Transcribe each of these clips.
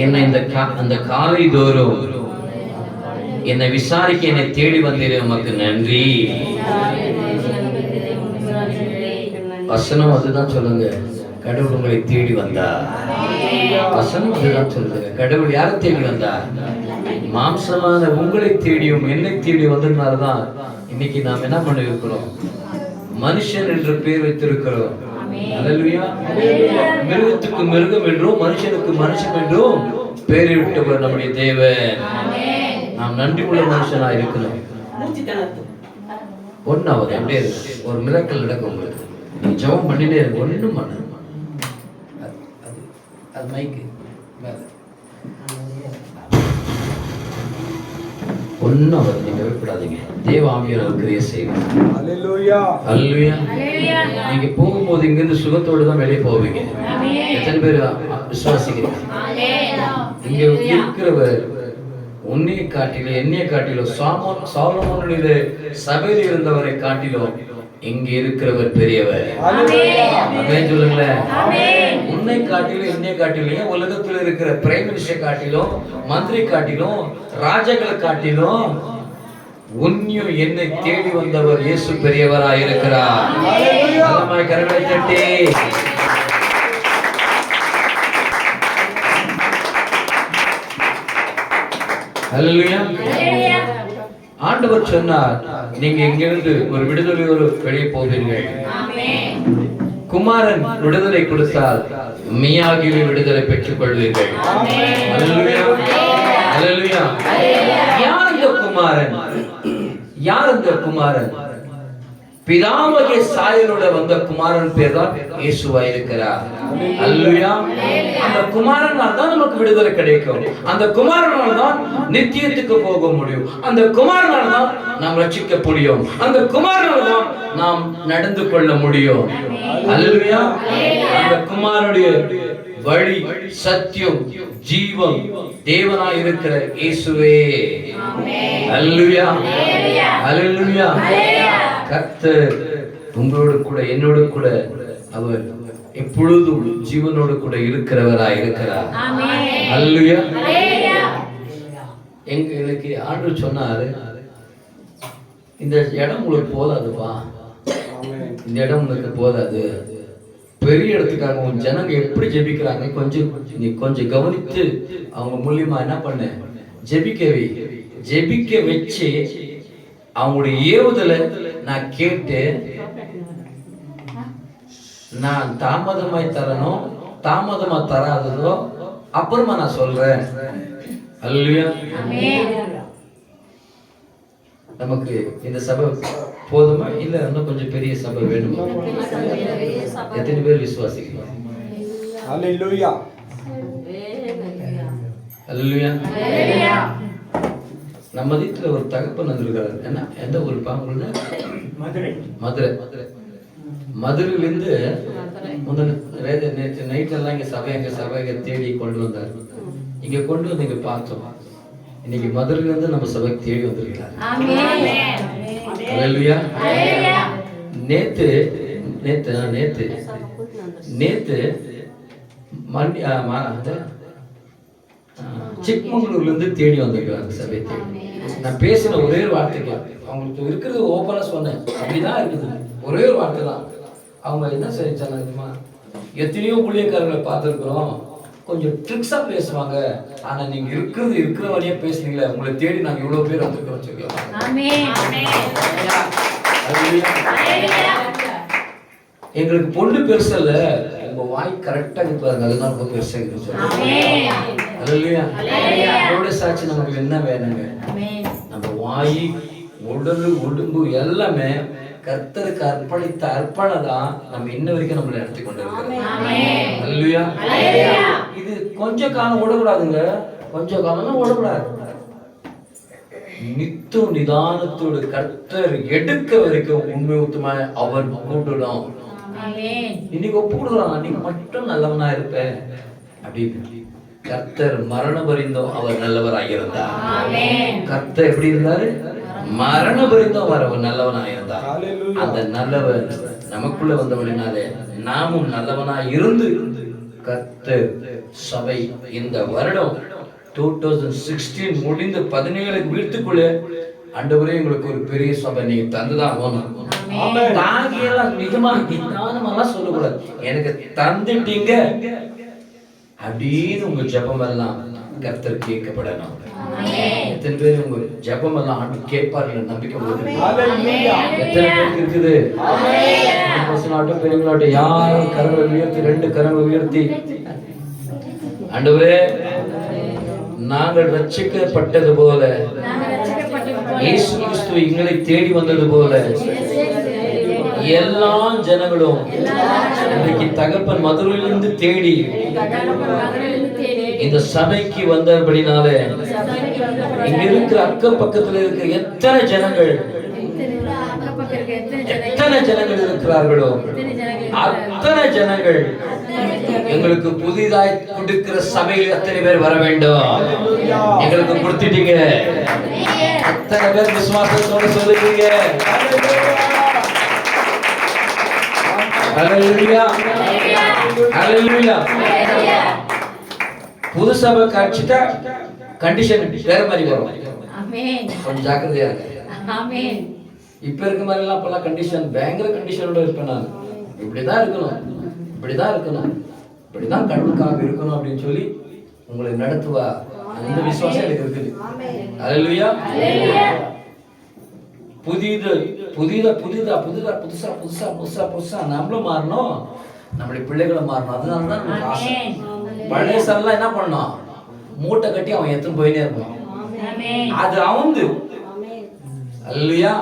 என்னை அந்த காலை தோறும் என்னை விசாரிக்க என்னை தேடி வந்தீரே உமக்கு நன்றி. வசனம் அதுதான் சொல்லுங்க, கடவுள் உங்களை தேடி வந்தா. வசனம் அதுதான் சொல்லுங்க, கடவுள் யாரை தேடி வந்தா? மாம்சமான உங்களை தேடியும் என்னை தேடி வந்ததுனாலதான் இன்னைக்கு நாம் என்ன பண்ணி இருக்கிறோம்? மனுஷன் என்று பேர் வைத்திருக்கிறோம். அல்லேலூயா. மிருகத்துக்கு மிருகம் என்றும் மனுஷனுக்கு மனுஷன் என்றும் பேரிட்டவர் நம்முடைய தேவன். நாம் நன்றி உள்ள மனுஷனா இருக்கணும். ஒன்னாவது அப்படியே இருக்கு, ஒரு மிராக்கிள் நடக்கும் உங்களுக்கு. நீ ஜெபம் பண்ணிட்டே இருக்கு, ஒன்றும் பண்ண அது மைக்கு ஒன்னும் அவர் நீங்க விடாதீங்க. தேவ ஆவியானவர் கிரியை செய்வார். அல்லேலூயா. அல்லேலூயா. நீங்க போகும்போது இங்கிருந்து சுகத்தோடு தான் வெளியே போவீங்க. எத்தனை பேர் விசுவாசிக்கிறீங்க? இங்க இருக்கிறவர் உன்னை காட்டிலும் என்னைய காட்டிலும் சாலமோனுடைய சபையில் இருந்தவரை காட்டிலும் இங்க இருக்கிறவர் பெரியவர். ஆமென் சொல்லுங்களேன். உன்னை காட்டிலும் என்னை காட்டிலும் உலகத்தில் இருக்கிற பிரைம் மினிஸ்டர் காட்டிலும் மந்திரி காட்டிலும் ராஜாக்களை காட்டிலும் உன்னையும் என்னை தேடி வந்தவர் இயேசு பெரியவராய் இருக்கிறார். நல்லமாய் கரங்களை தட்டி ஹல்லேலூயா. ஆண்டவர் சொன்னார், நீங்க இங்கிருந்து ஒரு விடுதலையோடு வெளியே போவீர்கள். குமாரன் விடுதலை கொடுத்தால் மெய்யாகவே விடுதலை பெற்றுக் கொள்வீர்கள். அல்லேலூயா. அல்லேலூயா. யார் இந்த குமாரன்? யார் இந்த குமாரன்? பிதாமகே சாயலோட வந்த குமாரன் பேர் தான் இயேசுவா இருக்கிறார். அல்லேலூயா. அந்த குமாரனால் தான் நமக்கு விடுதலை கிடைக்கும். அந்த குமாரனால் தான் நித்தியத்துக்கு போக முடியும். அந்த குமாரனால் தான் நாம் ரட்சிக்க முடியும். அந்த குமாரனால் தான் நாம் நடந்து கொள்ள முடியும். அல்லேலூயா. அந்த குமாரனுடைய வழி, சத்தியம், ஜீவம் தேவனாய் இருக்கிற இயேசுவே. அல்லேலூயா. அல்லேலூயா. கர்த்தர் உங்களோடு கூட என்னோடு கூட அவர் எப்பொழுதும் ஜீவனோடு கூட இருக்கிறவராய் இருக்கிறார். அல்லேலூயா. எனக்கு ஆண்டவர் சொன்னாரு, இந்த இடம் உங்களுக்கு போதாதுப்பா, இந்த இடம் உங்களுக்கு போதாது. பெரிய இடத்துக்காக உன் ஜனங்க எப்படி ஜெபிக்கிறாங்க நீ கொஞ்சம் கவனித்து அவங்க மூலியமா என்ன பண்ண, ஜெபிக்க வச்சு அவங்களுடைய ஏவுதலை நான் கேட்டு நான் தாமதமாய் தரணும், தாமதமா தராததோ அப்புறமா நான் சொல்றேன். அல்லேலூயா. நமக்கு இந்த சபை போதுமா இல்ல இன்னும் கொஞ்சம் பெரிய சபை வேணுமா? எத்தனை பேர் விசுவாசிக்கிறீங்க? அல்லேலூயா. அல்லேலூயா. நம்ம வீட்டுல ஒரு தகப்பன் வந்திருக்காரு. என்ன எந்த ஊர் பாம்புல? மதுரையிலிருந்து நேற்று நைட் எல்லாம் இங்க சபையை தேடி கொண்டு வந்தார். இங்க கொண்டு வந்து இங்க பார்த்தோம். இன்னைக்கு மதுரையில இருந்து நம்ம சபைக்கு தேடி வந்திருக்காரு. அல்லேலூயா. நேத்து சிக்மங்களூர்ல இருந்து தேடி வந்திருக்காங்க சபை தேடி. நான் பேசின ஒரே ஒரு வார்த்தைக்கு அவங்களுக்கு இருக்கிறது ஓப்பனா சொன்னேன். அப்படிதான் இருக்குது, ஒரே ஒரு வார்த்தை தான். அவங்க என்ன செஞ்சாங்க, எத்தனையோ ஊழியக்காரர்களை பார்த்துருக்குறோம், கொஞ்சம் ட்ரிக்ஸா பேசுவாங்க, ஆனா நீங்க இருக்கிற வழியா பேசுனீங்களே, உங்களை தேடி நாங்க இவ்வளவு பேர் வந்திருக்கிறோம் சொல்லுவாங்க. எங்களுக்கு பொண்ணு பெருசு இல்ல, உங்க வாய் கரெக்டா இருப்பாங்க, அதுதான் ரொம்ப பெருசா இருக்கு. அதோட சாட்சி நமக்கு என்ன வேணுங்க? நம்ம வாய், உடல், உடம்பு எல்லாமே கர்த்தருக்கு அர்ப்பணித்த அர்ப்பணதான் நம்ம இன்ன வரைக்கும் நம்மள நடத்தி கொண்டு இருக்கிறோம். அல்லேலூயா. இது கொஞ்ச காலம் ஓடக்கூடாதுங்க, கொஞ்ச காலம் ஓடக்கூடாது. நித்தம் நிதானத்தோடு கர்த்தர் எடுக்க வரைக்கும் உண்மை உத்தமா அவர் கூட்டணும். இன்னைக்கு ஒப்பு கொடுக்கலாம், நீங்க மட்டும் நல்லவனா இருப்ப அப்படின்னு. கர்த்தர் மரணம் பரிந்தோம் அவர் நல்லவராயிருந்தார். கர்த்தர் எப்படி இருந்தாரு? மரணம் பரிந்தோம் அவர் நல்லவனாயிருந்தார். அந்த நல்லவர் நமக்குள்ள வந்தவனாலே நாமும் நல்லவனா இருந்து கர்த்தர் சபை இந்த வருடம் 2016 முடிந்து 17 வீட்டுக்குள்ளே ஆண்டவரே உங்களுக்கு ஒரு பெரிய சபை நீங்க தந்துதான் ஆகணும். தாங்கியெல்லாம் நிஜமா நிதானமெல்லாம் சொல்லக்கூடாது. எனக்கு தந்துட்டீங்க அப்படின்னு உங்க ஜெபம் எல்லாம் கர்த்தர் கேட்கப்படணும். எத்தனை பேர் உங்க ஜெபம் எல்லாம் ஆண்டு கேட்பார்கள் நம்பிக்கை உள்ளது? எத்தனை பேருக்கு இருக்குது? பெண்களாட்டும் யாரும் கரங்களை உயர்த்தி 2 கரங்களை உயர்த்தி ஆண்டவரே நாங்கள் ரட்சிக்கப்பட்டது போல இயேசு கிறிஸ்து எங்களை தேடி வந்தது போல எல்லா ஜனங்களும் இன்றைக்கு தகப்பன் மதுரையிலிருந்து தேடி இந்த சபைக்கு வந்தபடினால இங்க இருக்கிற அக்க பக்கத்துல இருக்கிற எத்தனை ஜனங்கள் இருக்கிறார்களோ அத்தனை ஜனங்கள் எங்களுக்கு புதிதாய் கொடுக்கிற சபையில் எத்தனை பேர் வர வேண்டும்? எங்களுக்கு கொடுத்துட்டீங்க. அத்தனை பேர் விசுவாசத்தோடு சொல்லுவீங்க. ஹல்லேலூயா, ஹல்லேலூயா. புது சபை காட்சிட்டா கண்டிஷன் வேற மாதிரி வரும். கொஞ்சம் ஜாக்கிரதையா இருங்க. இப்ப இருக்க மாதிரி எல்லாம் அப்பெல்லாம் கண்டிஷன் பயங்கர கண்டிஷனோட இருப்பேன் நான். இப்படிதான் இருக்கணும், இப்படிதான் இருக்கணும், இப்படிதான் கடவுளுக்காக இருக்கணும் அப்படின்னு சொல்லி உங்களை நடத்துவா. அந்த விசுவாசம் எனக்கு இருக்குது. ஹல்லேலூயா. புதுசா நம்மளும் மாறணும், நம்மளுடைய பிள்ளைகளை மாறணும். அதனாலதான் நமக்கு ஆசை. பழைய சரெல்லாம் என்ன பண்ணணும்? மூட்டை கட்டி அவன் எத்தனை போயினே இருப்பான். அது அவந்து. அல்லேலூயா.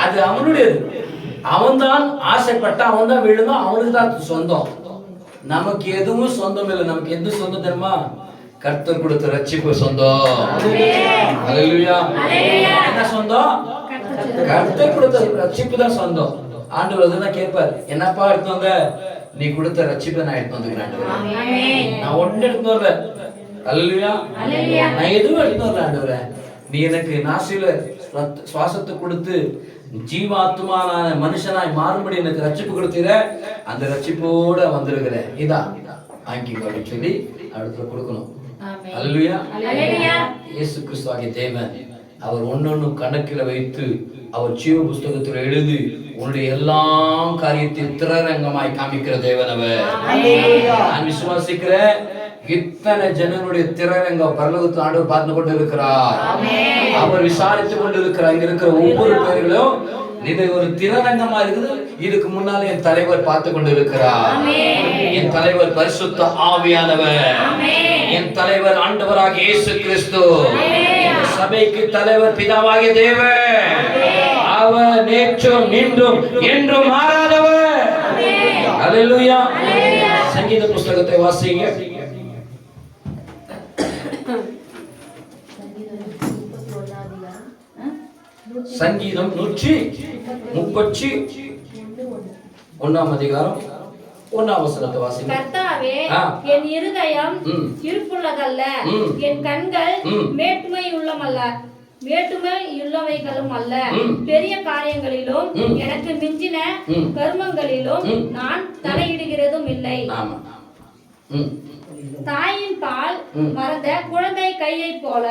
அது அவனுடையது. அவன்தான் ஆசைப்பட்ட, அவன் தான் விழுந்தான், அவனுக்கு தான் சொந்தம். நமக்கு எதுவும் சொந்தம் இல்லை. நமக்கு எது சொந்தம் தெரியுமா? கர்த்தர் கொடுத்த ரட்சிப்பு சொந்தம். அல்லேலூயா. என்ன சொந்தம்? கர்த்தர் கொடுத்த ரட்சிப்பு தான் சொந்தம். ஆண்டவர் அதுதான் கேட்பார், என்னப்பா எடுத்து வந்த? நீ கொடுத்த ரட்சிப்பை நான் எடுத்து வந்துக்கிறேன். நான் ஒன்று எடுத்து வரல. அல்லேலூயா. நான் எதுவும் எடுத்து வரல ஆண்டவரே. நீ எனக்கு நாசில சுவாசத்தை கொடுத்து ஜீவாத்மான மனுஷனாய் மாறுபடி எனக்கு ரட்சிப்பு கொடுத்தீர. அந்த ரட்சிப்போட வந்திருக்கிறேன். இதா வாங்கிக்கோ அப்படின்னு சொல்லி அடுத்த கொடுக்கணும். அல்லேலூயா. இயேசு கிறிஸ்து ஆகிய தேவன் அவர் ஒன்னொன்னும் கணக்கில் வைத்து அவர் ஜீவ புஸ்தகத்தில் எழுதி உன்னுடைய எல்லா காரியத்தையும் திரரங்கமாய் காமிக்கிற தேவன் அவர். நான் விசுவாசிக்கிறேன். இத்தனை ஜனங்களுடைய திரரங்க பரலோகத்தில் ஆண்டவர் பார்த்து கொண்டு இருக்கிறார். அவர் விசாரித்துக் கொண்டு இருக்கிறார். இங்க இருக்கிற ஒவ்வொரு பேர்களும் இது ஒரு திரரங்கமா இருக்குது. இதுக்கு முன்னால என் தலைவர் பார்த்து கொண்டு இருக்கிறார். என் தலைவர் பரிசுத்த ஆவியானவர். என் தலைவர் ஆண்டவராக இயேசு கிறிஸ்து. சபைக்கு தலைவர் பிதாவாகிய தேவன். அவர் நேற்றும் இன்றும் என்றும் மாறாதவர். அல்லேலூயா. சங்கீத புஸ்தகத்தை வாசிங்க. சங்கீதம் 131 அதிகாரம் 1 வசனத்தை வாசிங்க. கர்த்தாவே, என் இருதயம் இருப்புள்ளதல்ல, என் கண்கள் மேட்டுமை உள்ளவைகளும் அல்ல. பெரிய காரியங்களிலும் எனக்கு மிஞ்சின கர்மங்களிலும் நான் தலையிடுகிறதும் இல்லை. தாயின் பால் மறந்த குழந்தை கையை போல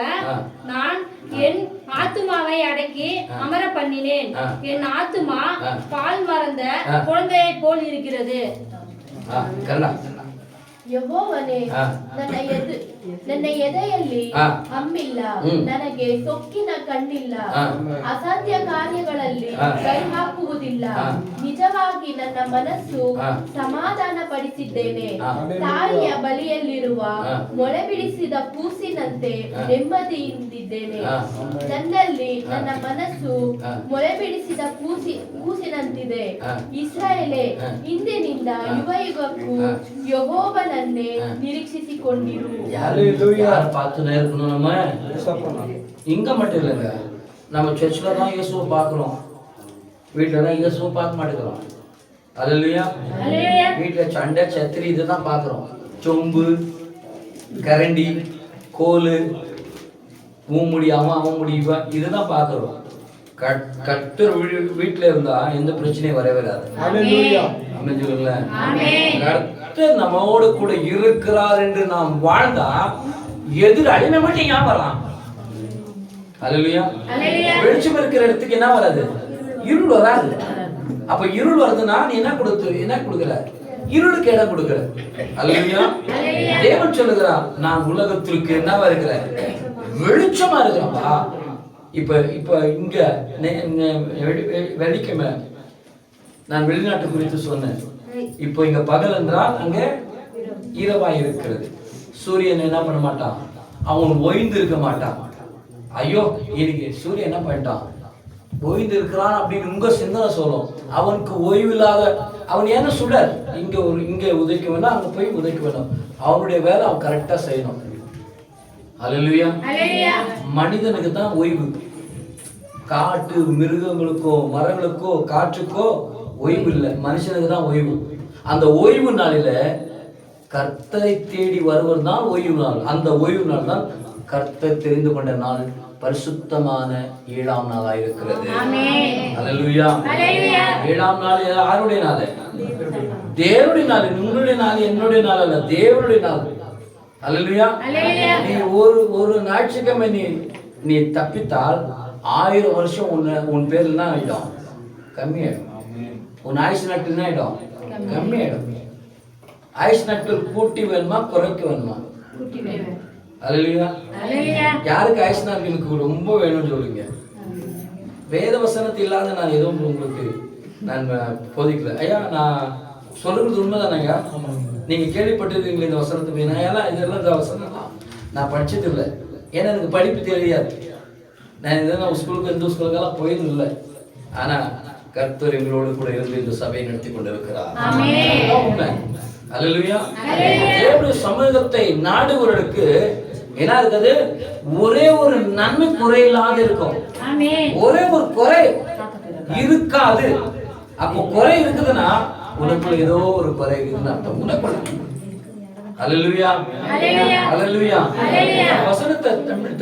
நான் என் ஆத்துமாவை அடக்கி அமர பண்ணினேன். என் ஆத்துமா பால் மறந்த குழந்தையை போல் இருக்கிறது. ಯೆಹೋವನೇ, ನನ್ನ ಎದೆಯಲ್ಲಿ ಹಮ್ಮಿಲ್ಲ, ನನಗೆ ಸೊಕ್ಕಿನ ಕಣ್ಣಿಲ್ಲ, ಅಸಾಧ್ಯ ಕಾರ್ಯಗಳಲ್ಲಿ ಕೈ ಹಾಕುವುದಿಲ್ಲ. ನಿಜವಾಗಿ ನನ್ನ ಮನಸ್ಸು ಸಮಾಧಾನ ಪಡಿಸಿದ್ದೇನೆ. ತಾಯಿಯ ಬಳಿಯಲ್ಲಿರುವ ಮೊಳೆ ಬಿಡಿಸಿದ ಕೂಸಿನಂತೆ ನೆಮ್ಮದಿಯಿಂದಿದ್ದೇನೆ. ನನ್ನಲ್ಲಿ ನನ್ನ ಮನಸ್ಸು ಮೊಳೆ ಬಿಡಿಸಿದ ಕೂಸಿನಂತಿದೆ. ಇಸ್ರಾಯೇಲೇ, ಇಂದಿನಿಂದ ಯುಗಯುಗಕ್ಕೂ ಯೆಹೋವನನ್ನೇ ನಿರೀಕ್ಷಿಸಿಕೊಂಡಿರು. யார் பார்த்துனே இருக்கணும்? நம்ம இங்க மட்டும் இல்லைங்க, நம்ம சர்ச்சில் தான் இயேசுவை பார்க்குறோம், வீட்டில் தான் இயேசுவை பார்க்க மாட்டேங்கிறோம். அல்லேலூயா. வீட்டில் சண்டை சத்திரி இதுதான் பார்க்குறோம். சொம்பு, கரண்டி, கோல், ஊமுடி, அவன் முடி, இதுதான் பார்க்குறோம். கர்த்தர் வீட்டில் இருந்தா எந்த பிரச்சனையும் வரவே வராது. கர்த்தர் நம்மோடு கூட இருக்கிறார் என்று நாம் வாழ்ந்தா எதிராளி நம்மகிட்ட ஏன் வரலாம்? அல்லேலூயா. வெளிச்சம் இருக்கிற இடத்துக்கு என்ன வராது? இருள் வராது. அப்ப இருள் வருதுன்னா நீ என்ன கொடுக்கிற? இருளுக்கு இடம் கொடுக்கிற. அல்லேலூயா. தேவன் சொல்லுகிறார், நான் உலகத்திற்கு என்னவா இருக்கிறேன்? வெளிச்சமா இருக்கிறப்பா. இப்ப இங்க வெள்ளிக்கிழமை நான் வெளிநாட்டு குறித்து சொன்னேன். இப்போ இங்க பகல் என்றால் அங்க இரவாய் இருக்கிறது. சூரியன் என்ன பண்ண மாட்டான்? அவன் ஓய்ந்து இருக்க மாட்டான். ஐயோ இன்னைக்கு சூரியன் என்ன பண்ணிட்டான்? ஓய்ந்து இருக்கிறான் அப்படின்னு உங்க சிந்தனை சொல்லும். அவனுக்கு ஓய்வு இல்லாத அவன் ஏன்னா சுடர் இங்க உதைக்க வேண்டாம், அங்க போய் உதைக்க வேண்டாம். அவனுடைய வேலை அவன் கரெக்டா செய்யணும். அல்லேலூயா. மனிதனுக்கு தான் ஓய்வு. காட்டு மிருகங்களுக்கோ மரங்களுக்கோ காற்றுக்கோ ஓய்வு இல்லை, மனுஷனுக்கு தான் ஓய்வு. அந்த ஓய்வு நாளில கர்த்தரை தேடி வருவது தான் ஓய்வு நாள். அந்த ஓய்வு நாள் தான் கர்த்தர் தெரிந்து கொண்ட நாள், பரிசுத்தமான 7ஆம் நாளா இருக்கிறது. அல்லேலூயா. 7ஆம் நாள் யாருடைய நாள்? தேவனுடைய நாள். உங்களுடைய நாள், என்னுடைய நாள் அல்ல, தேவனுடைய நாள். அல்லேலூயா. நீ ஒரு ஞாயிற்றுக்கிழமை நீ தப்பித்தால் 1000 வருஷம் உன் பேர்ல என்ன ஆயிடும்? கம்மியாயிடும். உன் ஆயுஷ் நாட்கள் என்ன ஆயிடும்? கம்மியாயிடும். ஆயுஷ் நாட்கள் கூட்டி வேணுமா குறைக்க வேணுமா? அல்லேலூயா. யாருக்கு ஆயுஷ் நாட்களுக்கு ரொம்ப வேணும்னு சொல்லுங்க. வேத வசனத்தில் இல்லாத நான் எதுவும் உங்களுக்கு நான் போதிக்கல. ஐயா நான் சொல்றது உண்மைதானேங்க. நீங்க கேள்விப்பட்டிருக்கீங்களா இந்த வசனத்துக்கு? ஏன்னா இதெல்லாம் இந்த வசனம் நான் படிச்சது இல்லை. ஏன்னா எனக்கு படிப்பு தெரியாது. நான் இதெல்லாம் ஸ்கூலுக்கு எந்த ஸ்கூலுக்கெல்லாம் போயதும் இல்லை. ஆனா கர்த்தர் எங்களோடு கூட இருந்து இந்த சபையை நடத்தி கொண்டிருக்கிறார். அல்லேலூயா. தேவனுடைய சமூகத்தை நாடுவதற்கு என்ன இருக்குது? ஒரே ஒரு நன்மை குறையில்லாத இருக்கும். ஒரே ஒரு குறை இருக்காது. அப்போ குறை இருக்குதுன்னா உனக்குள்ள ஏதோ ஒரு குறை இருக்குன்னு அர்த்தம். உனக்குள்ள அல்லேலூயா. அல்லேலூயா. வசனத்தை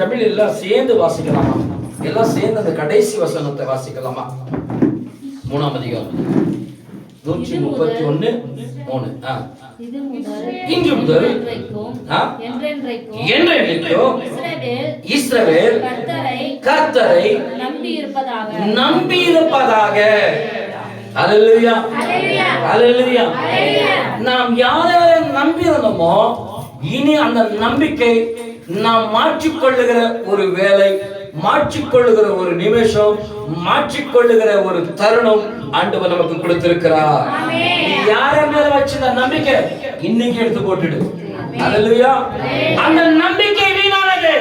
தமிழ் எல்லாம் சேர்ந்து வாசிக்கலாமா? எல்லாம் சேர்ந்து அந்த கடைசி வசனத்தை வாசிக்கலாமா? 3ஆம் அதிகாரம் 131:3. இன்று முதல் என்றென்றைக்கும் இஸ்ரவேல் கர்த்தரை நம்பி இருப்பதாக. அல்லேலூயா. அல்லேலூயா. நாம் யாரை நம்பியிருந்தோமோ இனி அந்த நம்பிக்கை நாம் மாற்றிக்கொள்ளுகிற ஒரு வேலை, மாற்றிக்கொள்ளுகிற ஒரு நிமிஷம், மாற்றிக்கொள்ளுகிற ஒரு தருணம் ஆண்டவர் நமக்கு கொடுத்திருக்கிறார். நீ யார மேல வச்சிருந்த நம்பிக்கை இன்னைக்கு எடுத்து போட்டுடு. அல்லேலூயா. அந்த நம்பிக்கை வீணானது.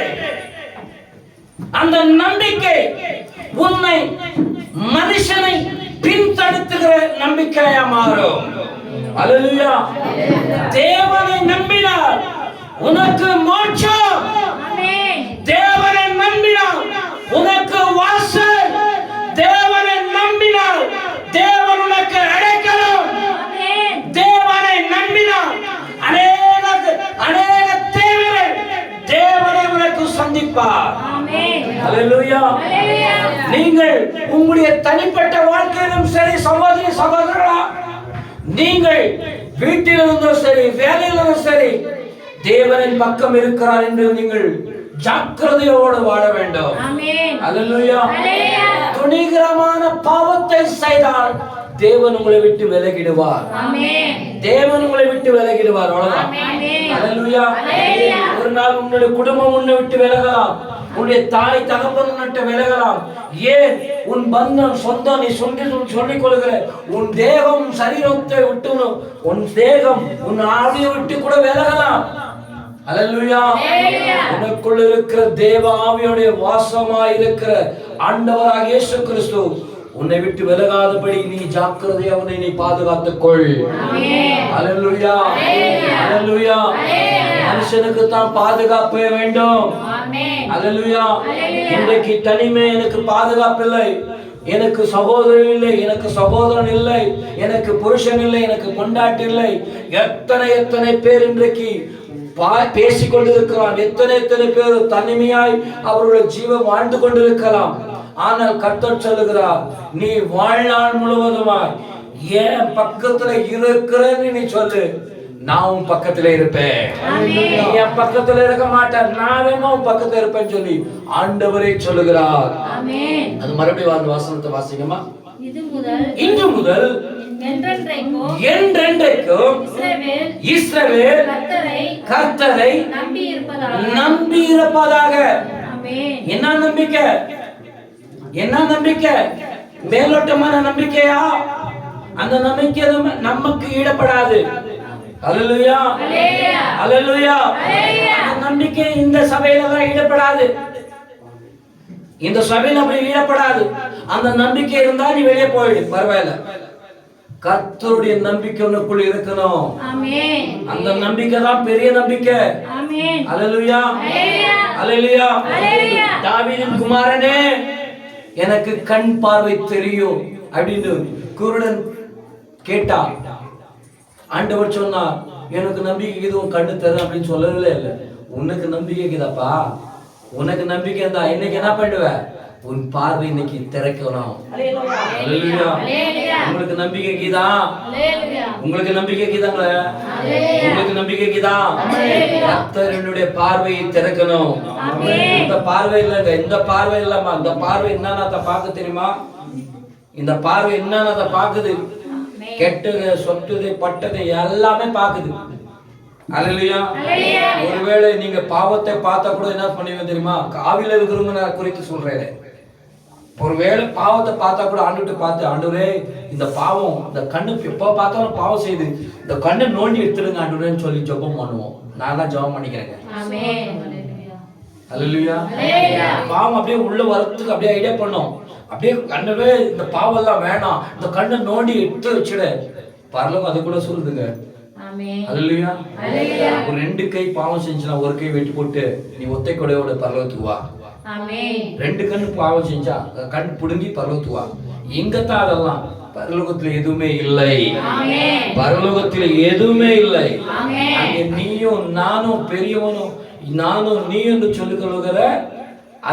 அந்த நம்பிக்கை உன்னை மனுஷனை பின்தடுத்துகிற நம்பிக்கையா மாறும். அல்லேலூயா. தேவனை நம்பினால் உனக்கு மோட்சம். தேவனை நம்பினால் உனக்கு வாசல். தேவனை நம்பினால் தேவன் உனக்கு அடைக்கலம். தேவனை நம்பினால் அநேக தேவைகள் தேவனை உனக்கு சந்திப்பார். அல்லேலூயா. நீங்கள் உங்களுடைய தனிப்பட்ட வாழ்க்கையிலும் சரி சகோதரி சகோதரர்களா, நீங்கள் வீட்டிலிருந்தும் சரி வேலையிலும் சரி தேவனின் பக்கம் இருக்கிறார் என்று நீங்கள் ஜாக்கிரதையோடு வாழ வேண்டும். அல்லேலூயா. துணிகரமான பாவத்தை செய்தால் தேவன் உங்களை விட்டு விலகிடுவார். தேவன் உங்களை விட்டு விலகிடுவார். அவ்வளவுதான். அல்லேலூயா. ஒரு நாள் உன்னுடைய குடும்பம் உன்னை விட்டு விலகலாம். உன்னுடைய தாய் தகப்பன் உன்னிட்டு விலகலாம். ஏன் உன் பந்தம் சொந்தம் நீ சொல்லிக் கொள்கிற உன் தேகம் சரீரத்தை விட்டு உன் தேகம் உன் ஆவியை விட்டு கூட விலகலாம். அல்லேலூயா. உனக்குள்ள இருக்கிற தேவ ஆவியோட வாசமாய் இருக்கிற ஆண்டவராகிய இயேசு கிறிஸ்து உன்னை விட்டு விலகாதபடி நீ ஜாக்கிரதையா உன்னை நீ பாதுகாத்துக் கொள். அல்லேலூயா. அல்லேலூயா. மனுஷனுக்கு தான் பாதுகாப்பு வேண்டும். அல்லேலூயா. இன்றைக்கு தனிமை எனக்கு பாதுகாப்பு இல்லை, எனக்கு சகோதரன் இல்லை, எனக்கு சகோதரன் இல்லை, எனக்கு புருஷன் இல்லை, எனக்கு கொண்டாட்டி இல்லை. எத்தனை பேர் இன்றைக்கு பேசிக் கொண்டிருக்கிறான். எத்தனை பேர் தனிமையாய் அவருடைய ஜீவன் வாழ்ந்து கொண்டிருக்கலாம். ஆனால் கர்த்தர் சொல்லுகிறார், நீ வாழ்நாள் முழுவதுமாய் என் பக்கத்துல இருக்கிறன்னு நீ சொல்லு. நான் உன் பக்கத்துல இருப்பேன். நீ என் பக்கத்துல இருக்க மாட்டேன், நான் வேணா உன் பக்கத்துல இருப்பேன் சொல்லி ஆண்டவரே சொல்லுகிறார். அது மறுபடியும் அந்த வசனத்தை வாசிங்கம்மா. இன்று முதல் என்றென்றைக்கும் இஸ்ரவேல் கர்த்தரை நம்பி இருப்பதாக. என்ன நம்பிக்கை? என்ன நம்பிக்கை? மேலோட்டமான நம்பிக்கையா? அந்த நம்பிக்கை நமக்கு ஈடப்படாது. அல்லேலூயா, அல்லேலூயா. அந்த நம்பிக்கை இந்த சபையில தான் ஈடப்படாது. இந்த சபையில அப்படி ஈடப்படாது. அந்த நம்பிக்கை இருந்தா நீ வெளியே போயிடு, பரவாயில்ல. கர்த்தருடைய நம்பிக்கை உனக்குள்ள இருக்கணும். அந்த நம்பிக்கை தான் பெரிய நம்பிக்கை. அல்லேலூயா, அல்லேலூயா. தாவீதின் குமாரனே, எனக்கு கண் பார்வை தெரியும் அப்படின்னு குருடன் கேட்டா ஆண்டவர் சொன்னார், எனக்கு நம்பிக்கை இதுவும் கண்ணு தரும் அப்படின்னு சொல்லவே இல்லை. உனக்கு நம்பிக்கை இருக்குதாப்பா, உனக்கு நம்பிக்கை இருந்தா இன்னைக்கு என்ன பண்ணுவ? உன் பார்வை இன்னைக்கு திறக்கணும். உங்களுக்கு நம்பிக்கைக்குதா? உங்களுக்கு நம்பிக்கைக்குதாங்களே? உங்களுக்கு நம்பிக்கைக்குதா? கர்த்தர் என்னுடைய பார்வையை திறக்கணும். இந்த பார்வை இல்லைங்க, இந்த பார்வை இல்லம்மா. இந்த பார்வை என்னன்னு பார்க்க தெரியுமா? இந்த பார்வை என்னன்னு பாக்குது? கெட்டது, சொட்டது, பட்டது எல்லாமே பாக்குது. அல்லேலூயா. ஒருவேளை நீங்க பாவத்தை பார்த்தா கூட என்ன பண்ணுவீங்க தெரியுமா? காவில இருக்கிறவங்க நான் குறித்து சொல்றேன். ஒருவேளை பாவத்தை பார்த்தா கூட ஆண்டுகிட்ட பார்த்து, ஆண்டவரே இந்த பாவம், இந்த கண்ணு எப்ப பார்த்தாலும் பாவம் செய்யுது, இந்த கண்ணை நோண்டி எடுத்துடுங்க ஆண்டவரேன்னு சொல்லி ஜெபம் பண்ணுவோம். நான் தான் ஜெபம் பண்ணிக்கிறேங்க. அல்லேலூயா. பாவம் அப்படியே உள்ள வரத்துக்கு அப்படியே ஐடியா பண்ணோம். அப்படியே கண்ணவே இந்த பாவம் எல்லாம் வேணாம், இந்த கண்ணை நோண்டி எடுத்து வச்சுடு. பரலோகம் அது கூட சொல்லுதுங்க. அல்லேலூயா. ஒரு 2 கை பாவம் செஞ்சுனா ஒரு கை வெட்டி போட்டு நீ ஒத்தை கொடையோட பரலோகத்துக்கு வா. 2 கண்ணு பாவம் செஞ்சா கண் புடுங்கி பரலோகத்துக்கு வா. எங்கத்தான் அதெல்லாம்? பரலோகத்துல எதுவுமே இல்லை. பரலோகத்துல எதுவுமே இல்லை. அங்க நீயும் நானும் பெரியவனும் நானும் நீ என்று சொல்லிக் கொள்ளுகிற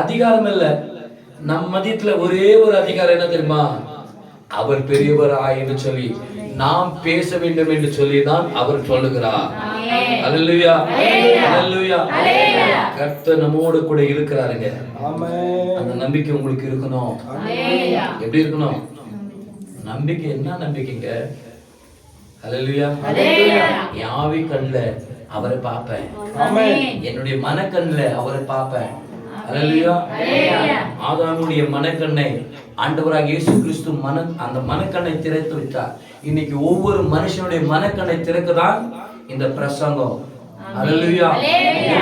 அதிகாரம் இல்ல. நம் மதியத்துல ஒரே ஒரு அதிகாரம் என்ன தெரியுமா? அவர் பெரியவர் என்று சொல்லி நாம் பேச வேண்டும் என்று சொல்லிதான் அவர் சொல்லுகிறார். அல்லேலூயா, அல்லேலூயா. கர்த்தர் நம்மோடு கூட இருக்கிறாருங்க. அந்த நம்பிக்கை உங்களுக்கு இருக்கணும். எப்படி இருக்கணும்? நம்பிக்கை என்ன நம்பிக்கைங்க? அல்லேலூயா. என் ஆவி கண்ணுல அவரை பார்ப்பேன், என்னுடைய மனக்கண்ணுல அவரை பார்ப்பேன். அல்லேலூயா. ஆதாமுடைய மனக்கண்ணை ஆண்டவராக இயேசு கிறிஸ்து அந்த மனக்கண்ணை திறந்து விட்டார். இன்னைக்கு ஒவ்வொரு மனுஷனுடைய மனக்கண்ணை திறக்கதான் இந்த பிரசங்கம். அல்லேலூயா.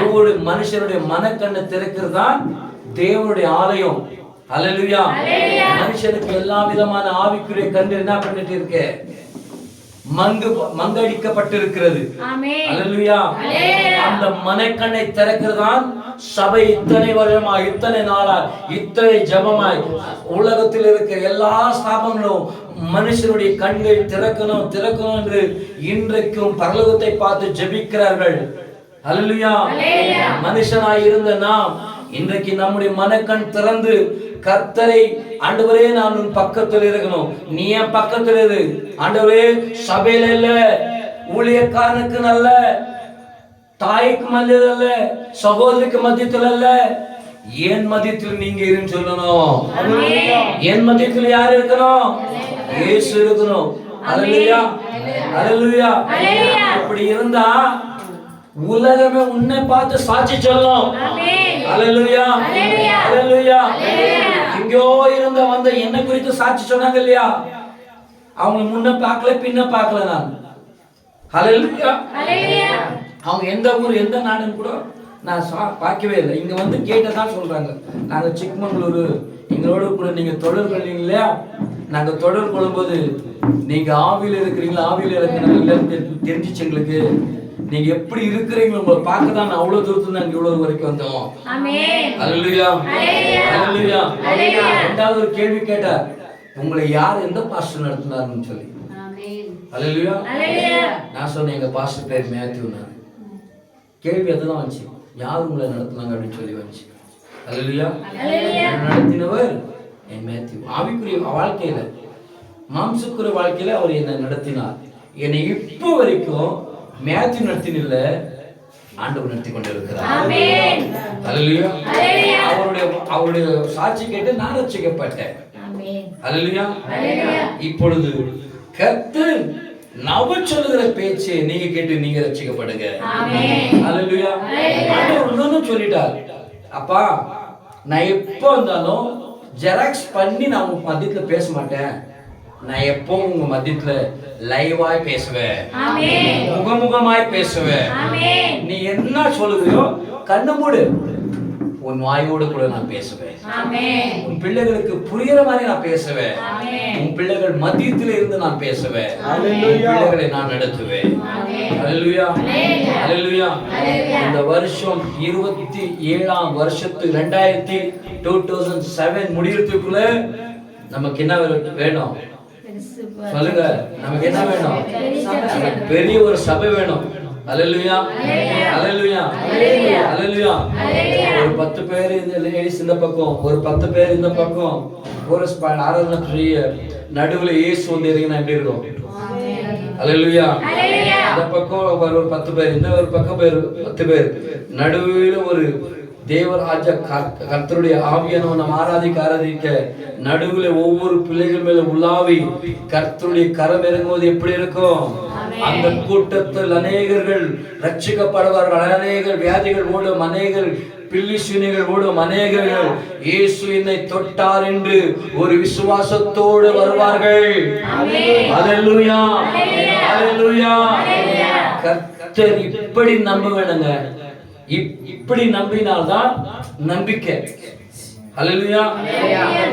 ஒவ்வொரு மனுஷனுடைய மனக்கண்ணை திறக்கிறதுதான் தேவனுடைய ஆலயம். அல்லேலூயா. மனுஷனுக்கு எல்லா விதமான ஆவிக்குரிய கண்டு என்ன பண்ணிட்டு இருக்கு? மங்கடிக்கப்பட்டிருக்கிறது. அல்லேலூயா. அந்த மனக்கண்ணை திறக்கிறதுதான் சபை இத்தனை வருஷமா, இத்தனை நாளா, இத்தனை ஜபமாய் உலகத்தில் இருக்கிற எல்லா ஸ்தாபங்களும் மனுஷனுடைய கண்கள் திறக்கணும் திறக்கணும் என்று இன்றைக்கும் பரலோகத்தை பார்த்து ஜெபிக்கிறார்கள். அல்லேலூயா. மனுஷனாய் இருந்த நாம் இன்றைக்கு நம்முடைய மனக்கண் திறந்து கர்த்தரை, ஆண்டவரே நான் உன் பக்கத்தில் இருக்கணும், நீ என் பக்கத்தில் இரு ஆண்டவரே. சபையில இல்ல, ஊழியக்காரனுக்கு நல்ல, தாய்க்கு மத்தியில் அல்ல, சகோதரிக்கு மத்தியத்தில் அல்ல, என் மத்தியத்தில் நீங்க இருன்னு சொல்லணும். என் மத்தியத்தில் யார் இருக்கணும்? இயேசு இருக்கணும். அல்லேலூயா, அல்லேலூயா. அப்படி இருந்தா உலகமே உன்னை பார்த்து சாட்சி சொல்லும். அல்லேலூயா, அல்லேலூயா. எங்கோ இருந்த வந்த என்ன குறித்து சாட்சி சொன்னாங்க இல்லையா? அவங்க முன்ன பார்க்கல பின்ன பார்க்கல. நான் அல்லேலூயா. அவங்க எந்த ஊர் எந்த நாடுன்னு கூட நான் பார்க்கவே இல்லை. இங்க வந்து கேட்டதான் சொல்றாங்க, நாங்க சிக்மங்களூர், எங்களோட கூட நீங்க தொடர்பு கொள்ளீங்க இல்லையா? நாங்க தொடர்பு கொள்ளும்போது நீங்க ஆவியில இருக்கிறீங்களா, ஆவியில இருக்கிறீங்கன்னு தெரிஞ்சிச்சு எங்களுக்கு. நீங்க எப்படி இருக்கிறீங்க உங்களை பார்க்க தான் அவ்வளவு தூரத்துல நாங்க இவ்வளவு வரைக்கும் வந்தோம். அல்லேலூயா, அல்லேலூயா. ரெண்டாவது ஒரு கேள்வி கேட்டார், உங்களை யார் எந்த பாஸ்டர் நடத்தினாருன்னு சொல்லி. அல்லேலூயா. நான் சொன்னேன் எங்க பாஸ்டர் பேர் மேத்யூ. கேள்வி அதுதான் வந்துச்சு, யார் உங்களை நடத்தினாங்க அப்படின்னு சொல்லி வந்துச்சு. அல்லேலூயா. நடத்தினவர் என் மேத்யூ. ஆவிக்குரிய வாழ்க்கையில, மாம்சக்குரிய வாழ்க்கையில அவர் என்னை நடத்தினார். என்னை இப்போ வரைக்கும் மேத்யூ நடத்தினில்ல, ஆண்டவர் நடத்தி கொண்டிருக்கிறார். ஆமென். ஹல்லேலூயா. ஹல்லேலூயா. அவருடைய சாட்சி கேட்டு நான் ரட்சிக்கப்பட்டேன். ஆமென். ஹல்லேலூயா. ஹல்லேலூயா. இப்பொழுது கர்த்தர் நான் சொல்லுகிற பேச்சை நீங்க கேட்டு நீங்க ரட்சிக்கப்படுங்க. ஆமென். ஹல்லேலூயா. ஹல்லேலூயா. ஆண்டவர் இன்னொன்னு சொல்லிட்டார், அப்பா நான் எப்போ வந்தாலும் ஜெராக்ஸ் பண்ணி நான் உங்க மத்தியத்துல பேச மாட்டேன், நான் எப்பவும் உங்க மத்தியத்துல லைவாய் பேசுவேன், ஆமென். முகமுகமாய் பேசுவேன். ஆமென். நீ என்ன சொல்லுவியோ கண்ணு மூடு, உன் வாயோடு கூட நான் பேசுவேன். ஆமென். உன் பிள்ளைகளுக்கு புரியுற மாதிரி நான் பேசுவேன். ஆமென். உன் பிள்ளைகள் மத்தியத்தில் இருந்து நான் பேசுவேன். ஆமென். உன் பிள்ளைகளை நான் நடத்துவேன். ஆமென். ஹல்லேலூயா. ஹல்லேலூயா. ஹல்லேலூயா. ஹல்லேலூயா. இந்த வருஷம் 27ஆம் வருஷத்து 2007 முடியறதுக்குள்ள நமக்கு என்ன வேணும் சொல்லுங்க, நமக்கு என்ன வேணும்? நமக்கு பெரிய ஒரு சபை வேணும். ஹல்லேலூயா. ஹல்லேலூயா. ஹல்லேலூயா. ஒரு 10 பேர் இந்த பக்கம், ஒரு 10 பேர் இந்த பக்கம், ஒரு ஆராதனை செய்ய நடுவுல இயேசு வந்து இறங்கினா எப்படி இருக்கும்? ஹல்லேலூயா. இந்த பக்கம் ஒரு 10 பேர், இந்த ஒரு பக்கம் பேர் 10 பேர், நடுவில் ஒரு தேவராஜ கர்த்தருடைய ஆவியானவர் நாம் ஆராதிக்க நடுவில் ஒவ்வொரு பிள்ளைகள் மேல உலாவி கர்த்தருடைய கரம் இறங்குவது எப்படி இருக்கும்? அந்த கூட்டத்தில் அநேகர்கள் ரட்சிக்கப்படுவார்கள், அநேகர் வியாதிகள் ஓடும், அநேகர் பில்லிசூனியர்கள் ஓடும், அநேகர்கள் இயேசு என்னை தொட்டார் என்று ஒரு விசுவாசத்தோடு வருவார்கள். ஹல்லேலூயா. ஹல்லேலூயா. கர்த்தர் இப்படி நம்ப வேணுங்க, இப்படி நம்பினால்தான் நம்பிக்கை. ஹல்லேலூயா.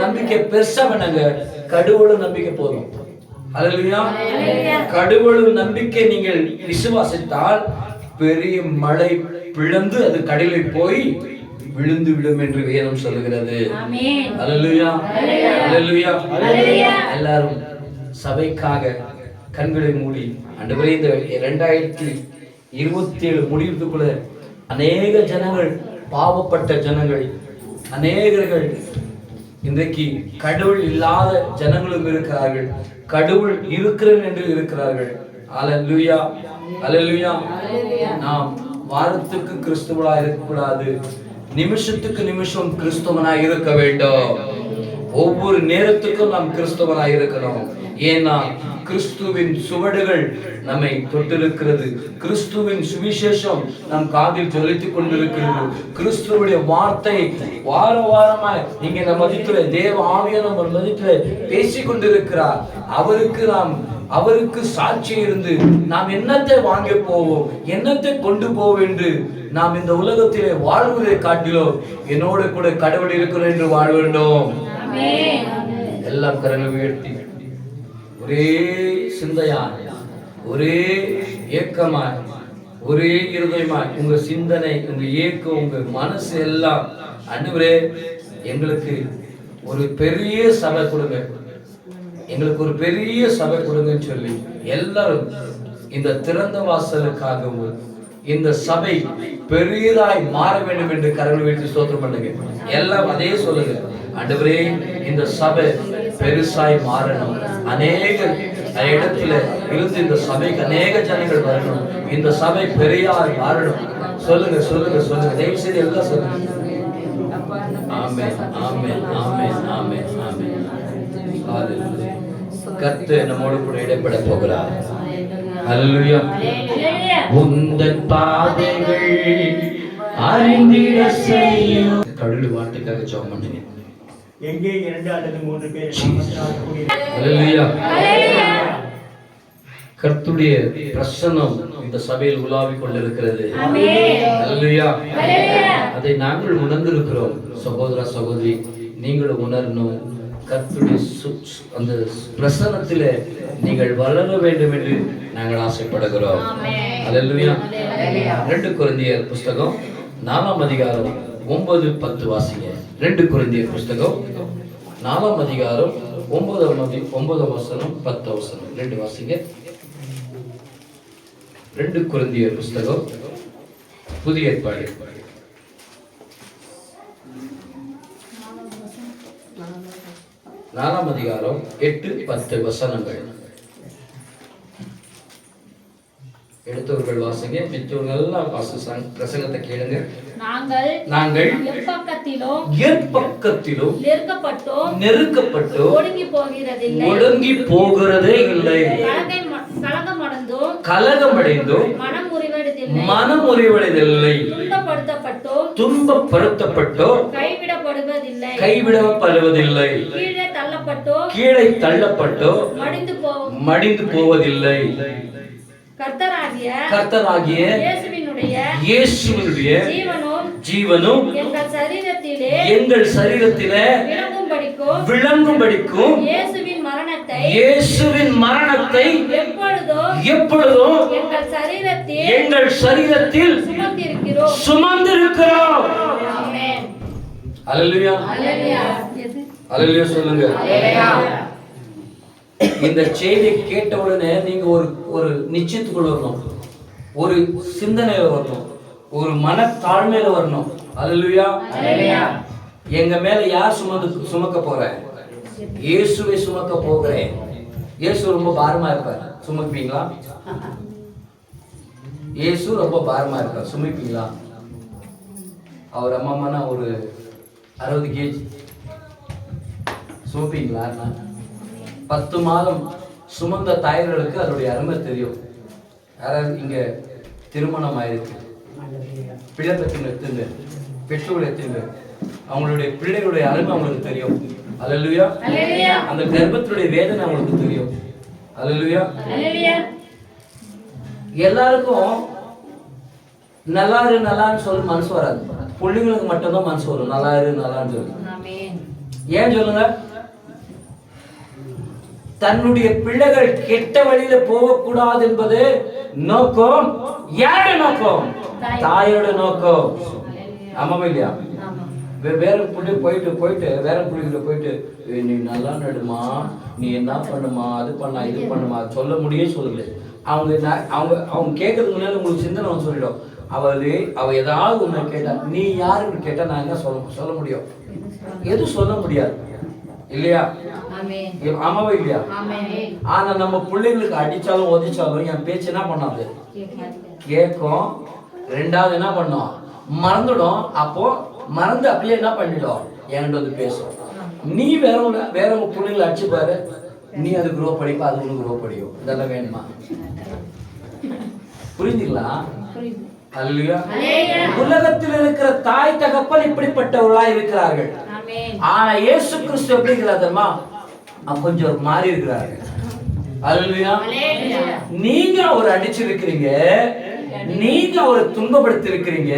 நம்பிக்கை பெருசா வேணுங்க, கடவுள நம்பிக்கை போதும். ஹல்லேலூயா. கடவுள் நம்பிக்கை நீங்கள் விசுவாசித்தால் பெரிய மழை பிளந்து அது கடலில் போய் விழுந்து விடும் என்று வேதம் சொல்லுகிறது. ஹல்லேலூயா. ஹல்லேலூயா. எல்லாரும் சபைக்காக கண்களை மூடி ஆண்டவரே இந்த 2027 முடிவுக்குள்ள அநேக ஜனங்கள், பாவப்பட்ட ஜனங்கள், அநேகர்கள் இன்றைக்கு கடவுள் இல்லாத ஜனங்களும் இருக்கிறார்கள், கடவுள் இருக்கிறேன் என்று இருக்கிறார்கள். அல்லேலூயா. அல்லேலூயா. நாம் வாரத்துக்கு கிறிஸ்துவனாய் இருக்கக்கூடாது, நிமிஷத்துக்கு நிமிஷம் கிறிஸ்துவனாய் இருக்க வேண்டும். ஒவ்வொரு நேரத்துக்கும் நாம் கிறிஸ்துவனாய் இருக்கணும். ஏன்னா கிறிஸ்துவின் சுவடுகள் நம்மை தொட்டிருக்கிறது, கிறிஸ்துவின் சுவிசேஷம் நம் காதில் ஜொலித்துக் கொண்டிருக்கிறது, கிறிஸ்துவுடைய வார்த்தை வார வாரமாய் நீங்க நம்ம மதித்துல தேவ ஆவியானவர் மதித்துல பேசிக் கொண்டிருக்கிறார். அவருக்கு சாட்சி இருந்து நாம் என்னத்தை வாங்க போவோம், என்னத்தை கொண்டு போவோம் என்று நாம் இந்த உலகத்திலே வாழ்வதை காட்டிலும் என்னோட கூட கடவுள் இருக்கிறோம் என்று வாழ வேண்டும். எல்லாம் கரங்களை உயர்த்தி ஒரே சிந்தையாய், ஒரே ஏக்கமாய், ஒரே இருதயமாய் உங்க சிந்தனை, உங்க ஏக்கம், உங்க மனசு எல்லாம் ஆண்டவரே எங்களுக்கு ஒரு பெரிய சபை கொடுங்க, எங்களுக்கு ஒரு பெரிய சபை கொடுங்கன்னு சொல்லி எல்லாரும் இந்த திறந்த வாசலுக்காகவும் இந்த சபை பெரியதாய் மாற வேண்டும் என்று கரங்களை உயர்த்தி ஸ்தோத்திரம் பண்ணுங்க. எல்லாம் அதே சொல்லுங்க, ஆண்டவரே இந்த சபை பெருசாய் மாறணும், அநேக இடத்துல இருந்து இந்த சபைக்கு அநேக ஜனங்கள் வரணும், இந்த சபை பெரியாய் மாறணும். சொல்லுங்க சொல்லுங்க சொல்லுங்க, தயவு செய்து எல்லாம் சொல்லுங்க. ஆமென் ஆமென் ஆமென் ஆமென் ஆமென். ஹல்லேலூயா. கர்த்தர் நம்மோடு கூட இடைப்பட போகிறார். ஹல்லேலூயா. உந்தன் பாதைகள் அறிந்திட செய்யும். கடவுள் வார்த்தைக்காக ஜெபம் பண்ணுங்க. எங்கே 2 அல்லது 3 பேர் ஹல்லேலூயா. கர்த்தருடைய பிரசன்னம் இந்த சபையில் உலாவிக் கொண்டிருக்கிறது. ஹல்லேலூயா. அதை நாங்கள் உணர்ந்திருக்கிறோம். சகோதர சகோதரி, நீங்களும் உணரணும். கர்த்தருடைய அந்த பிரசன்னத்திலே நீங்கள் வளர வேண்டும் என்று நாங்கள் ஆசைப்படுகிறோம். ஹல்லேலூயா. 2 கொரிந்தியர் புஸ்தகம் 4ஆம் அதிகாரம் 9-10 வாசிங்க. 2 கொரிந்தியர் புஸ்தகம் 4ஆம் அதிகாரம் 9 வசனம் 10 வசனம் 2 வாசிங்க. 2 கொரிந்தியர் புஸ்தகம் புதிய ஏற்பாடு 4ஆம் அதிகாரம் 8-10 வசனங்கள். எடுத்து அடுத்தவர்கள் வாசிங்க, மித்தவர்கள் எல்லாம் பிரசங்கத்தை கேளுங்க. நாங்கள் எப்பக்கத்திலும் நெருக்கப்பட்டோம் ஒடுங்கி போகிறதே இல்லை. கலகமடைந்தும் மனம் முறிவடைவதில்லை. துன்பப்படுத்தப்பட்டோம் கைவிடப்படுவதில்லை. கீழே தள்ளப்பட்டோ மடிந்து போவதில்லை. கர்த்தராகிய இயேசுவினுடைய ஜீவனும் எங்கள் சரீரத்திலே விளங்கும்படிக்கும் இயேசுவின் மரணத்தை எப்பொழுதும் எங்கள் சரீரத்தில் சுமந்திருக்கிறோம். அல்லேலூயா, அல்லேலூயா சொல்லுங்க. இந்த செய்தியை கேட்ட உடனே நீங்க ஒரு நிச்சயத்துக்குள்ள வரணும், ஒரு சிந்தனையில வரணும், ஒரு மன தாழ்மையில வரணும். அல்லேலூயா. எங்க மேல யார் சுமக்க போறேன்? இயேசுவை சுமக்க போகிறேன். இயேசு ரொம்ப பாரமா இருப்பார், சுமப்பீங்களா? இயேசு ரொம்ப பாரமா இருப்பார், சுமப்பீங்களா? அவர் அம்மானா ஒரு 60 kg சுமப்பீங்களா? 10 மாதம் சுமந்த தாயர்களுக்கு அதனுடைய அருமை தெரியும். யாராவது இங்க திருமணம் ஆயிருக்கு, பிள்ளை பெற்றுங்க, பெற்றோர்கள் எத்துங்க, அவங்களுடைய பிள்ளைகளுடைய அருமை அவங்களுக்கு தெரியும். அல்லேலூயா. அந்த கர்ப்பத்துடைய வேதனை அவங்களுக்கு தெரியும். அல்லேலூயா. எல்லாருக்கும் நல்லான்னு சொல்லி மனசு வராது. பிள்ளைங்களுக்கு மட்டும்தான் மனசு வரும், நல்லான்னு சொல்லி. ஏன் சொல்லுங்க? தன்னுடைய பிள்ளைகள் கெட்ட வழியில போகக்கூடாது என்பது நோக்கம். யாரோட நோக்கம்? தாயோட நோக்கம். ஆமாமா இல்லையா? வேற புள்ளி போயிட்டு வேற புள்ளிகிட்ட போயிட்டு நீ நல்லா நடுமா, நீ என்ன பண்ணுமா, அது பண்ணா இது பண்ணுமா சொல்ல சொல்லல. அவங்க கேட்கறதுக்கு முன்னாடி உங்களுக்கு சிந்தனை சொல்லிடும். அவ ஏதாவது ஒண்ணு கேட்டா, நீ யாருன்னு கேட்டா நான் என்ன சொல்ல முடியும்? எதுவும் சொல்ல முடியாது இல்லையா? ஆமாவா இல்லையா? ஆனா நம்ம பிள்ளைங்களுக்கு அடிச்சாலும் உதைச்சாலும் என் பேச்சு என்ன பண்ணாது? கேட்கும். ரெண்டாவது என்ன பண்ணும்? மறந்துடும். அப்போ மறந்து அப்படியே என்ன பண்ணிடும்? என்கிட்ட வந்து பேசும். நீ வேற உங்க பிள்ளைங்களை அடிச்சு பாரு, நீ அது குரோ படிப்பா, அது ஒண்ணு குரோ படியும். இதெல்லாம் வேணுமா? புரிஞ்சுங்களா? அல்லேலூயா. உலகத்தில் இருக்கிற தாய் தகப்பன் இப்படிப்பட்டவர்களாய் இருக்கிறார்கள். ஆனா இயேசு கிறிஸ்து எப்படி இருக்கிறார் தெரியுமா? கொஞ்சம் மாறி இருக்கிறார்கள். அல்லேலூயா. நீங்க அவரை அடிச்சிருக்கிறீங்க, நீங்க அவரை துன்பப்படுத்தி இருக்கிறீங்க,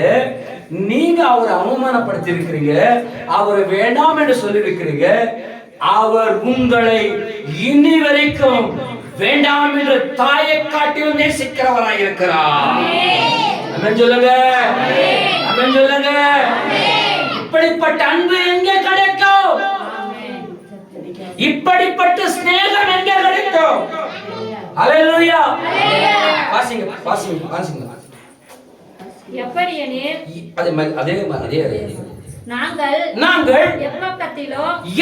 நீங்க அவரை அவமானப்படுத்தி இருக்கிறீங்க, அவரை வேண்டாம் என்று சொல்லி இருக்கிறீங்க. அவர் உங்களை இனி வரைக்கும் வேண்டாம் என்று தாயை காட்டிலும் நேசிக்கிறவராய் இருக்கிறார். ஆமென் சொல்லுங்க. ஆமென் சொல்லுங்க. இப்படிப்பட்ட அன்பு எங்கே கிடைக்கும்? இப்படிப்பட்ட ஸ்நேகம் எங்கே கிடைக்கும்? அல்லேலூயா. வாசிங்க. நாங்கள்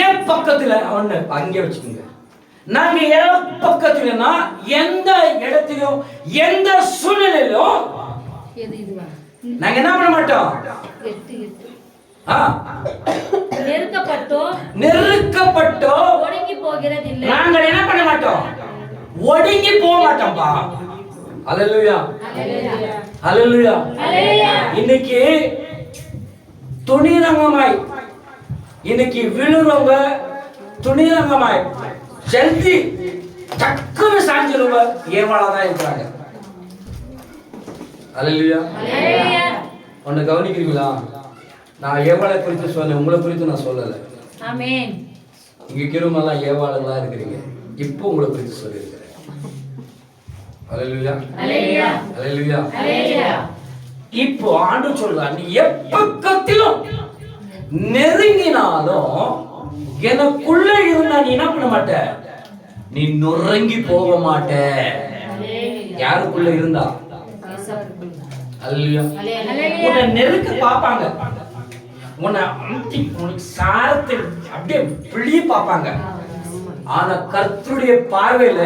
எப்பக்கத்துல அங்கே வச்சுக்கோங்க. நாங்க எப்பக்கத்துலனா எந்த இடத்திலும் எந்த சூழ்நிலையிலும் நாங்க என்ன பண்ண மாட்டோம்? நெருக்கப்பட்டோ நாங்கள் என்ன பண்ண மாட்டோம்? ஒடுங்கி போக மாட்டோம்பா. அல்லேலூயா. அல்லேலூயா. இன்னைக்கு துணிரங்கமாய், இன்னைக்கு விழுறவங்க துணிரங்கமாய் ஜல்தி டக்குன்னு சாஞ்சிருவ ஏமாளதான் இருக்கிறாங்க. அல்லேலூயா. ஒன்னு கவனிக்கிறீங்களா? நான் ஏவாளை குறித்து சொன்னேன், உங்களை குறித்து நான் சொல்லல. ஆமென். இங்க கிருமெல்லாம் ஏவாளங்களா இருக்கிறீங்க. இப்போ உங்களை குறித்து சொல்லியிருக்கிறேன். அல்லேலூயா. அல்லேலூயா. அல்லேலூயா. அல்லேலூயா. இப்போ ஆண்டவர் சொல்றார், நீ எப்பக்கத்திலும் நெருங்கினாலும் எனக்குள்ள இருந்தா நீ என்ன பண்ண மாட்ட? நீ நொறுங்கி போக மாட்ட. யாருக்குள்ள இருந்தா? அல்லேலூயா. உன்னை நெருக்க பாப்பாங்க, உனக்கு சாரத்தை அப்படியே பிழி பார்ப்பாங்க. ஆனா கர்த்தருடைய பார்வையில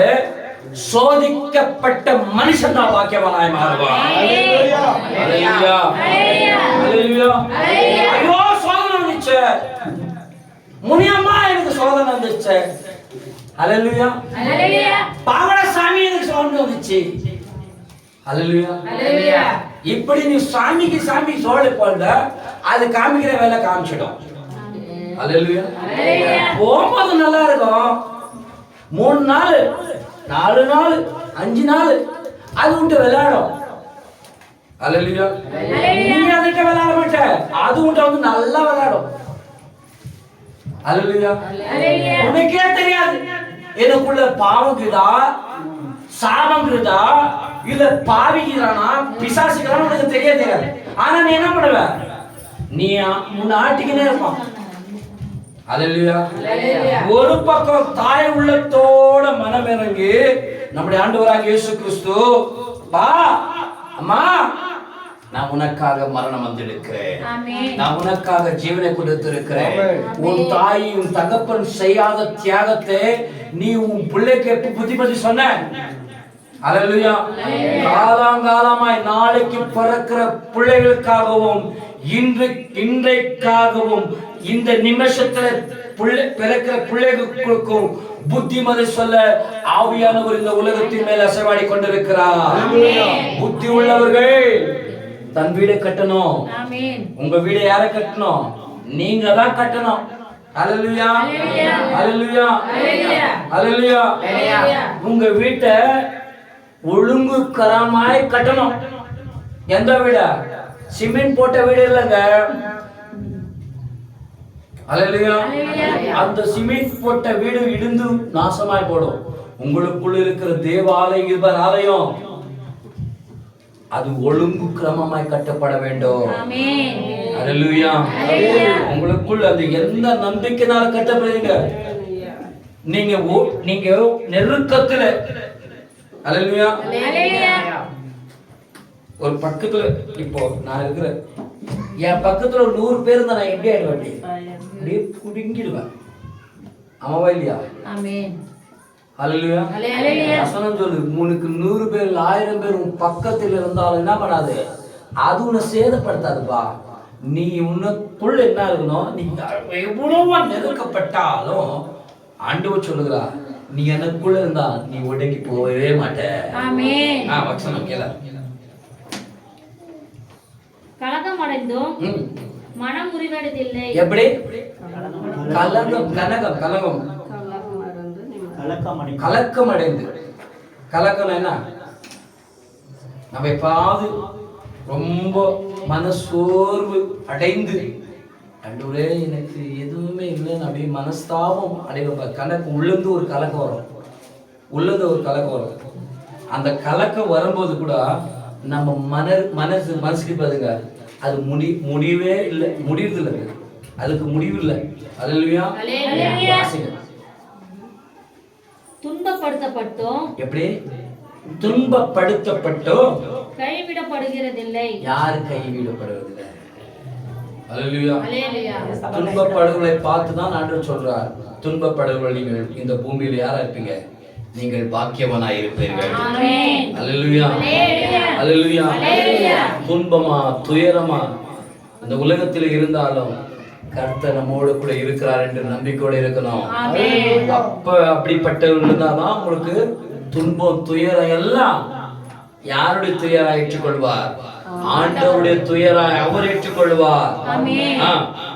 சோதிக்கப்பட்ட மனுஷன் தான் பாக்கியவானாய் மாறுவான். ஹalleluya ஹalleluya ஹalleluya. ஐயோ சோதனை வந்துச்சு, முனியம்மா எனக்கு சோதனை வந்துச்சு. ஹalleluya ஹalleluya. பாவட சாமி எனக்கு சோதனை வந்துச்சு. ஹalleluya ஹalleluya. இப்படி நீ சாமிக்கு சோழ போல அது காமிக்கிற வேலை காமிச்சிடும். ஹalleluya ஹalleluya. போகும்போது நல்லா இருக்கும், 3 நாள் 4 நாள் 5 நாள் அது விட்டு விளையாடும். ஹalleluya நீ அதுக்கு விளையாட மாட்ட, அது விட்டு வந்து நல்லா விளையாடும். ஹalleluya ஹalleluya. உனக்கே தெரியாது எனக்குள்ள பாவங்குதா சாபங்குதா இல்ல பாவிக்கிறானா பிசாசுக்கிறானா உனக்கு தெரியாது. ஆனா நீ என்ன பண்ணுவ, நீ முன்ன ஆட்டிக்கினே இருப்பான். ஹalleluya ஒரு பக்கம் தாய் உள்ளத்தோட மனமிறங்கி நம்முடைய ஆண்டவராகிய இயேசு கிறிஸ்து, பா அம்மா நான் உனக்காக மரணம் வந்திருக்கிறேன், ஆமென். நான் உனக்காக ஜீவனை கொடுத்திருக்கிறேன். உன் தாய் உன் தகப்பன் செய்யாத தியாகத்தை நீ உன் பிள்ளைக்கு எப்ப புத்திமதி சொன்ன? ஹalleluya காலங்காலமாய் நாளைக்கு பிறக்கிற பிள்ளைகளுக்காகவும் இன்றைக்காகவும் இந்த நிமிஷத்துல பிறக்கிற பிள்ளைகளுக்கும் புத்திமதி சொல்ல ஆவியானவர் இந்த உலகத்தின் மேல் அசைவாடி கொண்டிருக்கிறார். புத்தி உள்ளவர்கள் தன் வீடை கட்டணும். ஆமென். உங்க வீடை யாரை கட்டணும்? நீங்க தான் கட்டணும். ஹalleluya ஹalleluya ஹalleluya. உங்க வீட்டை ஒழுங்கு கரமாய் கட்டணும். எந்த வீட? சிமெண்ட் போட்ட வீடு இல்லங்க. ஹalleluya அந்த சிமெண்ட் போட்ட வீடு இடிந்து நாசமாய் போடும். உங்களுக்குள்ள இருக்கிற தேவாலயம் அது ஒழுங்கு கிரமமாய் கட்டப்பட வேண்டும். ஆமென். ஹalleluya உங்களுக்குள்ள அது எந்த நம்பிக்கையினால கட்டப்படுறீங்க? நீங்க நெருக்கத்துல ஹalleluya ஒரு பக்கத்துல இப்போ நான் இருக்கிறேன், என் பக்கத்துல ஒரு 100 பேர் இருந்தா நான் எப்படி ஆயிடுவேன்? அப்படியே குடுங்கிடுவேன். ஆமாவா இல்லையா? ஆமென். ஹalleluya வசனம் சொல்லு, உனக்கு 100 பேர் 1000 பேர் உன் பக்கத்துல இருந்தாலும் என்ன பண்ணாது, அது உன்னை சேதப்படுத்தாதுப்பா. நீ உனக்குள்ள என்ன இருக்கணும், நீ எவ்வளவோ நெருக்கப்பட்டாலும் ஆண்டவர் சொல்லுகிறா, நீ எனக்குள்ள இருந்தா நீ ஒடுங்கி போகவே மாட்ட. ஆமென். வசனம் கேள. கலகமடைந்தும் மனம் முறிவடையதில்லை. எப்படி? கலகம் கலக்கம் அடைந்து. கலக்கம் என்ன? நம்ம எப்பாவது ரொம்ப மனசோர்வு அடைந்து அண்டவரே எனக்கு எதுவுமே இல்லைன்னு அப்படியே மனஸ்தாபம் அடைவ கணக்கு உள்ளந்து ஒரு கலக்கம் வரும். உள்ளது ஒரு கலக்கம் வரும். அந்த கலக்கம் வரும்போது கூட நம்ம மனசுக்கு பாருங்க, அது முடிவே இல்லை, முடிவு இல்லை, அதுக்கு முடிவு இல்லை. ஹalleluya துன்பப்படுத்தப்பட்டோம். எப்படி? துன்பப்படுத்தப்பட்டோம் கைவிடப்படுகிறதில்லை. யாரு கைவிடப்படுவதில்லை? ஹalleluya ஹalleluya. துன்பப்படுவதை பார்த்து தான் ஆண்டவர் சொல்றார், துன்பப்படுவர்கள் நீங்கள் இந்த பூமியில் யாரா இருப்பீங்க? நீங்கள் பாக்கியவானாய் இருப்பீர்கள். ஆமென். ஹalleluya ஹalleluya. துன்பமா துயரமா இந்த உலகத்தில் இருந்தாலும் கர்த்தர் நம்மோடு கூட இருக்கிறார் என்று நம்பிக்கையோடு இருக்கணும். அப்ப அப்படிப்பட்டவர்கள் இருந்தாதான் உங்களுக்கு துன்பம் துயரம் எல்லாம் யாருடைய துயராய் ஏற்றுக்கொள்வார்? ஆண்டவருடைய துயராய் அவர் ஏற்றுக்கொள்வார்.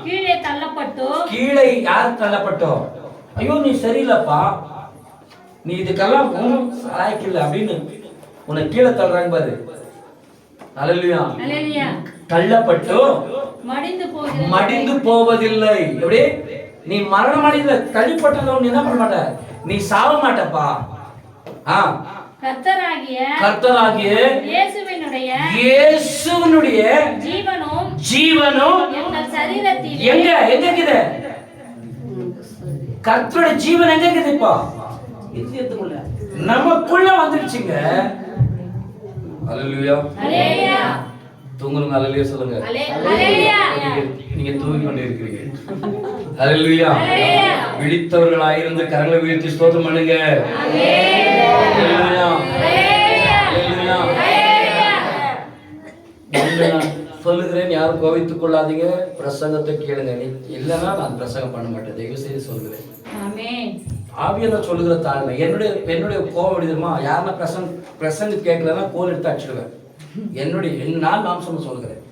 கீழே தள்ளப்பட்டோம். கீழே யார் தள்ளப்பட்டோம்? ஐயோ நீ சரியில்லப்பா, நீ இதுக்கெல்லாம் லாய்க்கில்லை அப்படின்னு உன்னை கீழே தள்ளுறாங்க பாரு. ஹalleluya தள்ளப்பட்டோ மடிந்து போவதில்லை. எப்படி? நீ மரணம் அடைந்த தள்ளிப்பட்டதோ நீ என்ன பண்ண மாட்ட, நீ சாவ மாட்டப்பா. கர்த்தராகிய இயேசுவினுடைய ஜீவனும் எங்க இருக்குது? கர்த்தருடைய ஜீவன் எங்க இருக்குது? இப்போ நமக்குள்ள வந்துடுச்சுங்க. ஹalleluya தூங்குங்க. ஹalleluya சொல்லுங்க. நீங்க தூங்கி கொண்டு இருக்கிறீங்க. ஹல்லேலூயா. விழித்தவர்களாயிருந்து கரங்களை உயர்த்தி ஸ்தோத்திரம் பண்ணுங்க. ஹல்லேலூயா. ஹல்லேலூயா. நான் சொல்லுகிறேன், யாரும் கோவித்துக் கொள்ளாதீங்க. பிரசங்கத்தை கேளுங்க. இல்லைன்னா நான் பிரசங்கம் பண்ண மாட்டேன். தயவு செய்து சொல்லுகிறேன். ஆவியான சொல்லுகிற தாழ்மை. என்னுடைய கோபம் விடுமா, யாருன்னா பிரசங்க கேட்கலன்னா கோல் எடுத்து அடிச்சிடுவேன். நான் மாம்சம் சொல்லுகிறேன்.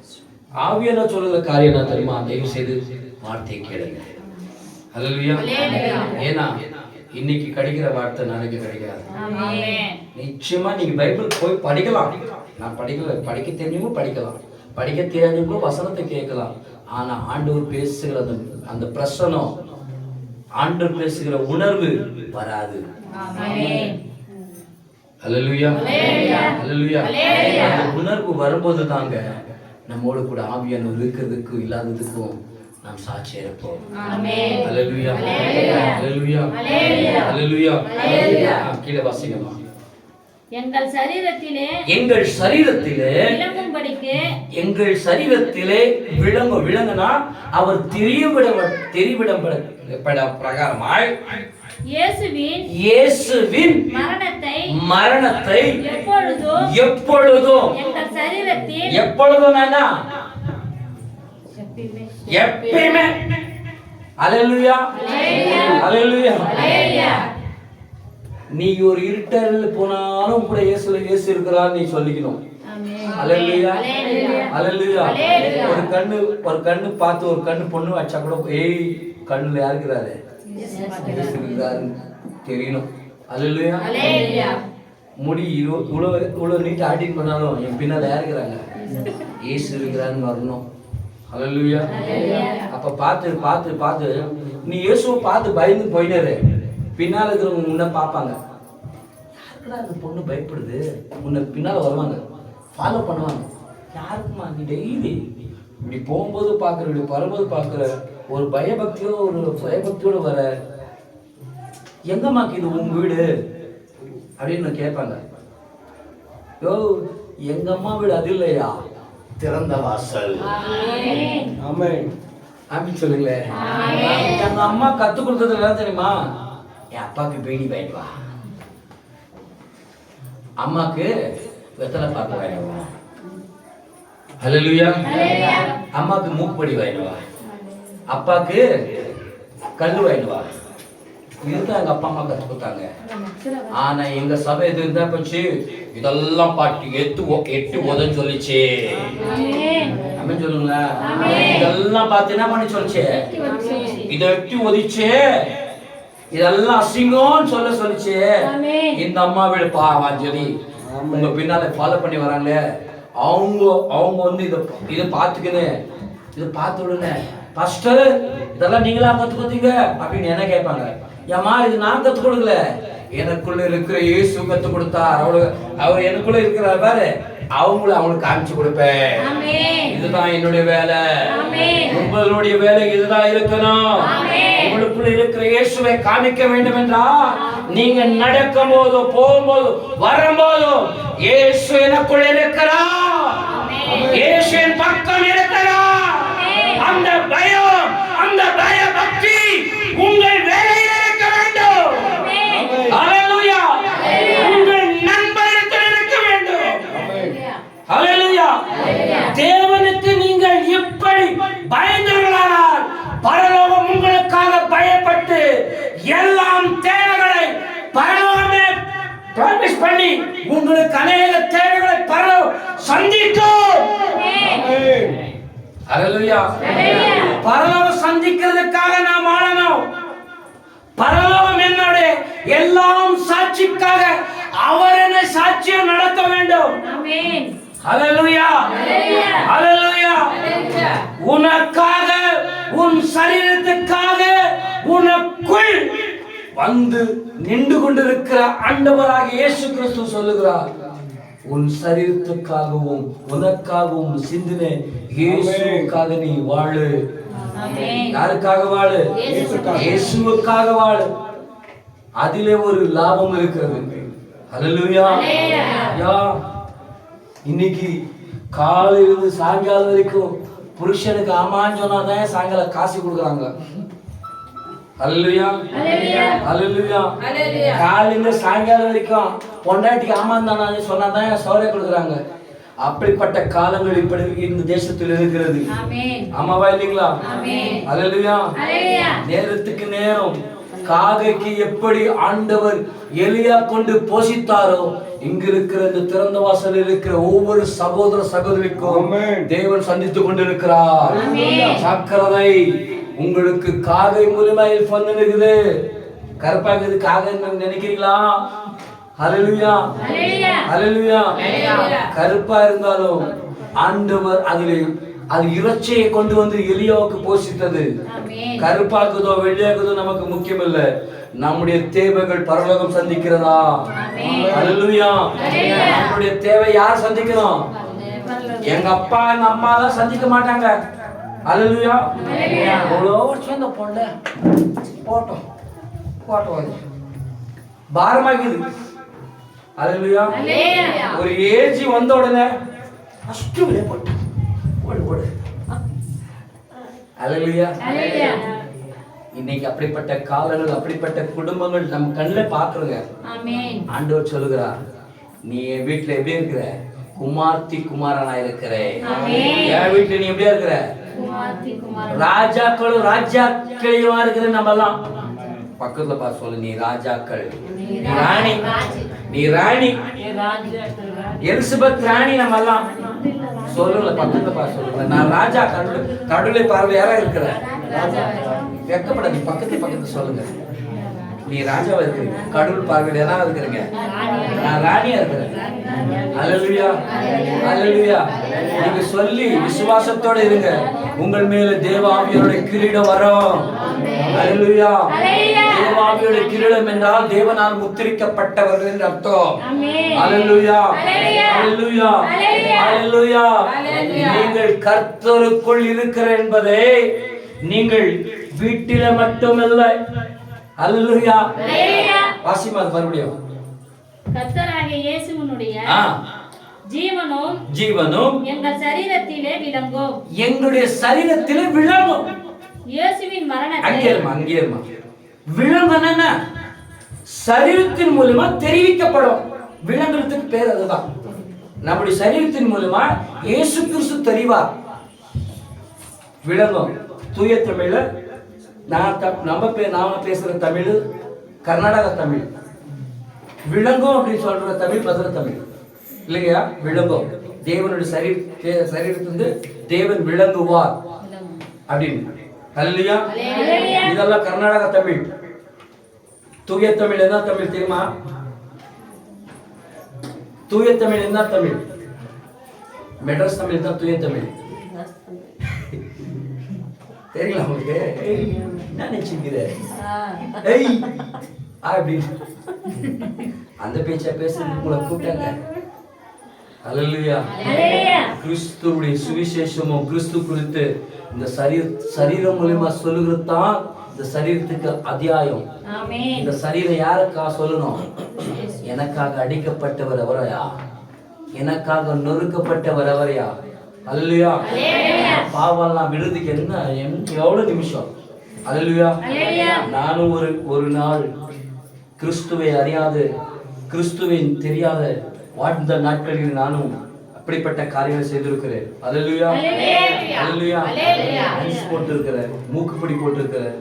ஆவியான சொல்லுகிற காரியம் என்ன தெரியுமா? தயவு செய்து வார்த்தையை கேளுங்க. ஹல்லேலூயா. ஏன்னா இன்னைக்கு கிடைக்கிற வார்த்தை நாளைக்கு கிடைக்காது. நிச்சயமா நீங்க பைபிள் போய் படிக்கலாம். நான் படிக்க தெரிஞ்சவங்க படிக்கலாம், படிக்க தெரியாதவங்க வசனத்தை கேட்கலாம். ஆனா ஆண்டவர் பேசுகிற அந்த பிரசனம், ஆண்டவர் பேசுகிற உணர்வு வராது. ஹல்லேலூயா. ஹல்லேலூயா. அந்த உணர்வு வரும்போது தாங்க நம்மோடு கூட ஆவியானவர் இருக்கிறதுக்கும் இல்லாததுக்கும் நாம் சாட்சியா இருப்போம். ஹல்லேலூயா. ஹல்லேலூயா. ஹல்லேலூயா. கீழே வாசிங்கம்மா. எங்கள் சரீரத்திலே எங்கள் சரீரத்திலே விளங்குனா அவர் தெரிவிடப்பட பிரகாரமாய் இயேசுவின் மரணத்தை எப்பொழுதும் எப்பொழுதும் எப்பயுமே. ஹல்லேலூயா. ஹல்லேலூயா. நீ ஒரு இருட்டல்ல போனாலும் கூட இயேசு இருக்கிறார் நீ சொல்லிக்கணும். ஹல்லேலூயா. ஹல்லேலூயா. ஒரு கண்ணு பார்த்து ஒரு கண்ணு பொண்ணு வச்சா கூட ஏய் கண்ணுல யார் இருக்கிறாரு? இயேசு இருக்கிறாரு தெரியணும். ஹல்லேலூயா. முடி இவ்வளவு நீட்டா ஆடிட் பண்ணாலும் என் பின்னால யார் இருக்கிறாங்க? இயேசு இருக்கிறான்னு வரணும். ஹல்லேலூயா. அப்ப பார்த்து பார்த்து பார்த்து நீ இயேசுவை பார்த்து பயந்து போயினாரு, பின்னால இருக்கிறவங்க முன்ன பார்ப்பாங்க. யாருக்குடா அந்த பொண்ணு பயப்படுது? முன்ன பின்னால வருவாங்க, ஃபாலோ பண்ணுவாங்க. யாருக்குமா? நீ டெய்லி இப்படி போகும்போது பார்க்குற, இப்படி வரும்போது பார்க்குற, ஒரு பயபக்தியோட வர, எங்கம்மாக்கு இது உங்க வீடு அப்படின்னு கேட்பாங்க. யோ எங்க அம்மா வீடு அது இல்லையா, திறந்த வாசல். ஆமீன் சொல்லுங்களேன். எங்க அம்மா கத்து கொடுத்தது என்ன தெரியுமா? என் அப்பாவுக்கு பீடி வாங்கிட்டு வா, அம்மாக்கு வெத்தலை பாக்கு வாங்கிட்டு வா, ஹல்லேலூயா, அம்மாக்கு மூக்குப்படி வாங்கிட்டு வா, அப்பாக்கு கல்லு வாங்கிட்டு வா. இதுதான் எங்க அப்பா அம்மா கத்து கொடுத்தாங்க. ஆனா எங்க சபை எது இருந்தா போச்சு, இதெல்லாம் பாட்டி எட்டு உதன்னு சொல்லிச்சு. அம்மன் சொல்லுங்களா? இதெல்லாம் பார்த்து என்ன பண்ணி சொல்லிச்சு? இதை எட்டி ஒதிச்சு, இதெல்லாம் அசிங்கம்னு சொல்லிச்சு. இந்த அம்மா வீடு சொல்லி உங்க பின்னால ஃபாலோ பண்ணி வராங்களே, அவங்க வந்து இதை பார்த்துக்கின்னு இதை பார்த்து விடுங்க பாஸ்டர், இதெல்லாம் நீங்களா கத்து கொடுத்தீங்க அப்படின்னு என்ன கேட்பாங்க. ஏமா இது நான் கத்து கொடுக்கல, எனக்குள்ள இருக்கிற இயேசு கத்து கொடுத்தார். அவர் எனக்குள்ள இருக்கிறார் பாரு, அவங்களுக்கு காமிச்சு கொடுப்பேன். இதுதான் என்னுடைய வேலை, உங்களுடைய வேலை இதுதான் இருக்கணும். உங்களுக்குள்ள இருக்கிற இயேசுவை காமிக்க வேண்டும் என்றால் நீங்க நடக்கும் போதோ போகும்போது வரும்போதும் இயேசு எனக்குள்ள இருக்கிறார், இயேசு என் பக்கம் இருக்கிறார். அந்த பயம், அந்த பய பக்தி உங்கள் வேலையில் இருக்க வேண்டும். ஹல்லேலூயா. உங்கள் நண்பரிடத்தில் இருக்க வேண்டும். ஹல்லேலூயா. தேவனுக்கு நீங்கள் இப்படி பயந்தவர்களானால் பரலோகம் உங்களுக்காக பயப்பட்டு எல்லாம் தேவைகளை பரலோகமே ப்ராமிஸ் பண்ணி உங்களுக்கு அநேக தேவைகளை பரலோகம் சந்திக்கும். ஹல்லேலூயா. பரலோகம் சந்திக்கிறதுக்காக நாம் வாழணும். பரலோகம் என்னுடைய எல்லாம் சாட்சிக்காக அவர் என்ன சாட்சியம் நடத்த வேண்டும். ஹல்லேலூயா. ஹல்லேலூயா. உனக்காக, உன் சரீரத்துக்காக உனக்குள் வந்து நின்று கொண்டிருக்கிற ஆண்டவராகிய இயேசு கிறிஸ்து சொல்லுகிறார், உன் சரீரத்துக்காகவும் உனக்காகவும் சிந்தின இயேசுவுக்காக நீ வாழு. யாருக்காக வாழு? இயேசுவுக்காக வாழு. அதிலே ஒரு லாபம் இருக்கிறது. ஹல்லேலூயா. இன்னைக்கு காலையிலிருந்து சாயங்காலம் வரைக்கும் புருஷனுக்கு ஆமான்னு சொன்னாதான் சாயங்காலம் காசு கொடுக்குறாங்க. அல்லேலூயா அல்லேலூயா. காலையில சாயங்காலம் வரைக்கும் பொண்டாட்டிக்கு ஆமாந்தானே சொன்னாதான் சோறை கொடுக்குறாங்க. அப்படிப்பட்ட காலங்கள் இப்படி இந்த தேசத்தில் இருக்கிறது. ஆமாவா இல்லைங்களா? அல்லேலூயா. நேரத்துக்கு நேரம் காகைக்கு எப்படி ஆண்டவர் எலியா கொண்டு போஷித்தாரோ, இங்க இருக்கிற இந்த திறந்த வாசல் இருக்கிற ஒவ்வொரு சகோதர சகோதரிக்கும் தேவன் சந்தித்துக் கொண்டிருக்கிறார். ஜாக்கிரதை, உங்களுக்கு காகை மூலமா இருக்குது. கருப்பாக்குது காகை நினைக்கிறீங்களா? ஹல்லேலூயா ஹல்லேலூயா. கருப்பா இருந்தாலும் ஆண்டவர் அது இறைச்சியை கொண்டு வந்து எலியாவுக்கு போஷித்தது. கருப்பாக்குதோ வெள்ளையாக்குதோ நமக்கு முக்கியம் இல்ல, நம்முடைய தேவைகள் பரலோகம் சந்திக்கிறதா? ஹல்லேலூயா. நம்முடைய தேவை யார் சந்திக்கணும்? எங்க அப்பா எங்க அம்மா தான் சந்திக்க மாட்டாங்க. ஹல்லேலூயா. அவ்வளோ வருஷம் பொண்ண போட்டோம் பாரமாக்குது. ஹல்லேலூயா. ஒரு ஏஜ் வந்த உடனே இன்னைக்கு அப்படிப்பட்ட காலங்கள், அப்படிப்பட்ட குடும்பங்கள் நம்ம கண்ணில் பாக்குறோங்க. ஆண்டவர் சொல்லுகிறார், நீ என் வீட்டுல எப்படி இருக்கிற? குமார்த்தி குமாரனா இருக்கிற. என் வீட்டுல நீ எப்படியா இருக்கிற? ராஜாக்களும் ராஜாக்களையுமா இருக்கிற. நம்ம எல்லாம் பக்கத்துல பா சொல்லு, நீ ராஜாக்கள், நீ ராணி, நீ ராணி, எலிசபெத் ராணி. நம்ம எல்லாம் சொல்லுங்க, பக்கத்துல பா சொல்லுங்க, நான் ராஜா. கடவுளை பார்வை யாரா இருக்கிற? வெக்கப்பட நீ பக்கத்துல சொல்லுங்க, நீ ராஜாவா இருக்கிறீங்க. கடவுள் பார்வையில என்ன இருக்கிறீங்க? நான் ராணியா இருக்கிறேன். அல்லேலூயா அல்லேலூயா. நீங்க சொல்லி விசுவாசத்தோட இருங்க, உங்கள் மேல தேவ ஆவியோட கிரீடம் வரும். அல்லேலூயா. தேவ ஆவியோட கிரீடம் என்றால் தேவனால் முத்திரிக்கப்பட்டவர்கள் என்று அர்த்தம். அல்லேலூயா அல்லேலூயா அல்லேலூயா. நீங்கள் கர்த்தருக்குள் இருக்கிற என்பதை நீங்கள் வீட்டில மட்டுமல்ல. அல்லேலூயா. வாசிமா மறுபடியும். கர்த்தராகிய இயேசுவினுடைய ஜீவனும் எங்கள் சரீரத்திலே விளங்கும். எங்களுடைய சரீரத்திலே விளங்கும். இயேசுவின் மரணத்தை அங்கேயேமா விளங்கும் என்ன? சரீரத்தின் மூலமா தெரிவிக்கப்படும். விளங்குறதுக்கு பேர் அதுதான். நம்முடைய சரீரத்தின் மூலமா இயேசு கிறிஸ்து தெரிவார். விளங்கும். தூய தமிழ்ல நாம பேசுற தமிழ் கர்நாடக தமிழ். விளங்கும் அப்படின்னு சொல்ற தமிழ் மதுரை தமிழ் இல்லையா? விளங்கும். தேவனுடைய சரீரத்திலிருந்து தேவன் விளங்குவார் அப்படின்னு. அல்லேலூயா. இதெல்லாம் கர்நாடக தமிழ். தூய தமிழ் என்ன தமிழ் தெரியுமா? தூய தமிழ் என்ன தமிழ்? மெட்ராஸ் தமிழ் தான் தூய தமிழ். தெரியல உங்களுக்கு? என்ன நினைச்சுக்கிற? அந்த பேச்சா பேசுறதுக்கு உங்களை கூப்பிட்டாங்க. அல்லேலூயா. கிறிஸ்துவுடைய சுவிசேஷமும் கிறிஸ்து குறித்து இந்த சரீரம் மூலமா சொல்லுகிறது தான் இந்த சரீரத்துக்கு அத்தியாயம். இந்த சரீரம் யாருக்கா சொல்லணும்? எனக்காக அடிக்கப்பட்டவர் அவரையா? எனக்காக நொறுக்கப்பட்டவர் அவரையா? அல்லேலூயா. பாவம்லாம் விடுறதுக்கு என்ன எவ்வளவு நிமிஷம்? அல்லேலூயா. நானும் ஒரு நாள் கிறிஸ்துவை அறியாது, கிறிஸ்துவை தெரியாத வாழ்ந்த நாட்களில் நானும் அப்படிப்பட்ட காரியங்களை செய்திருக்கிறேன். அல்லேலூயா அல்லேலூயா. ஐஸ் போட்டு இருக்கிறேன், மூக்குப்பிடி போட்டு இருக்கிறேன்.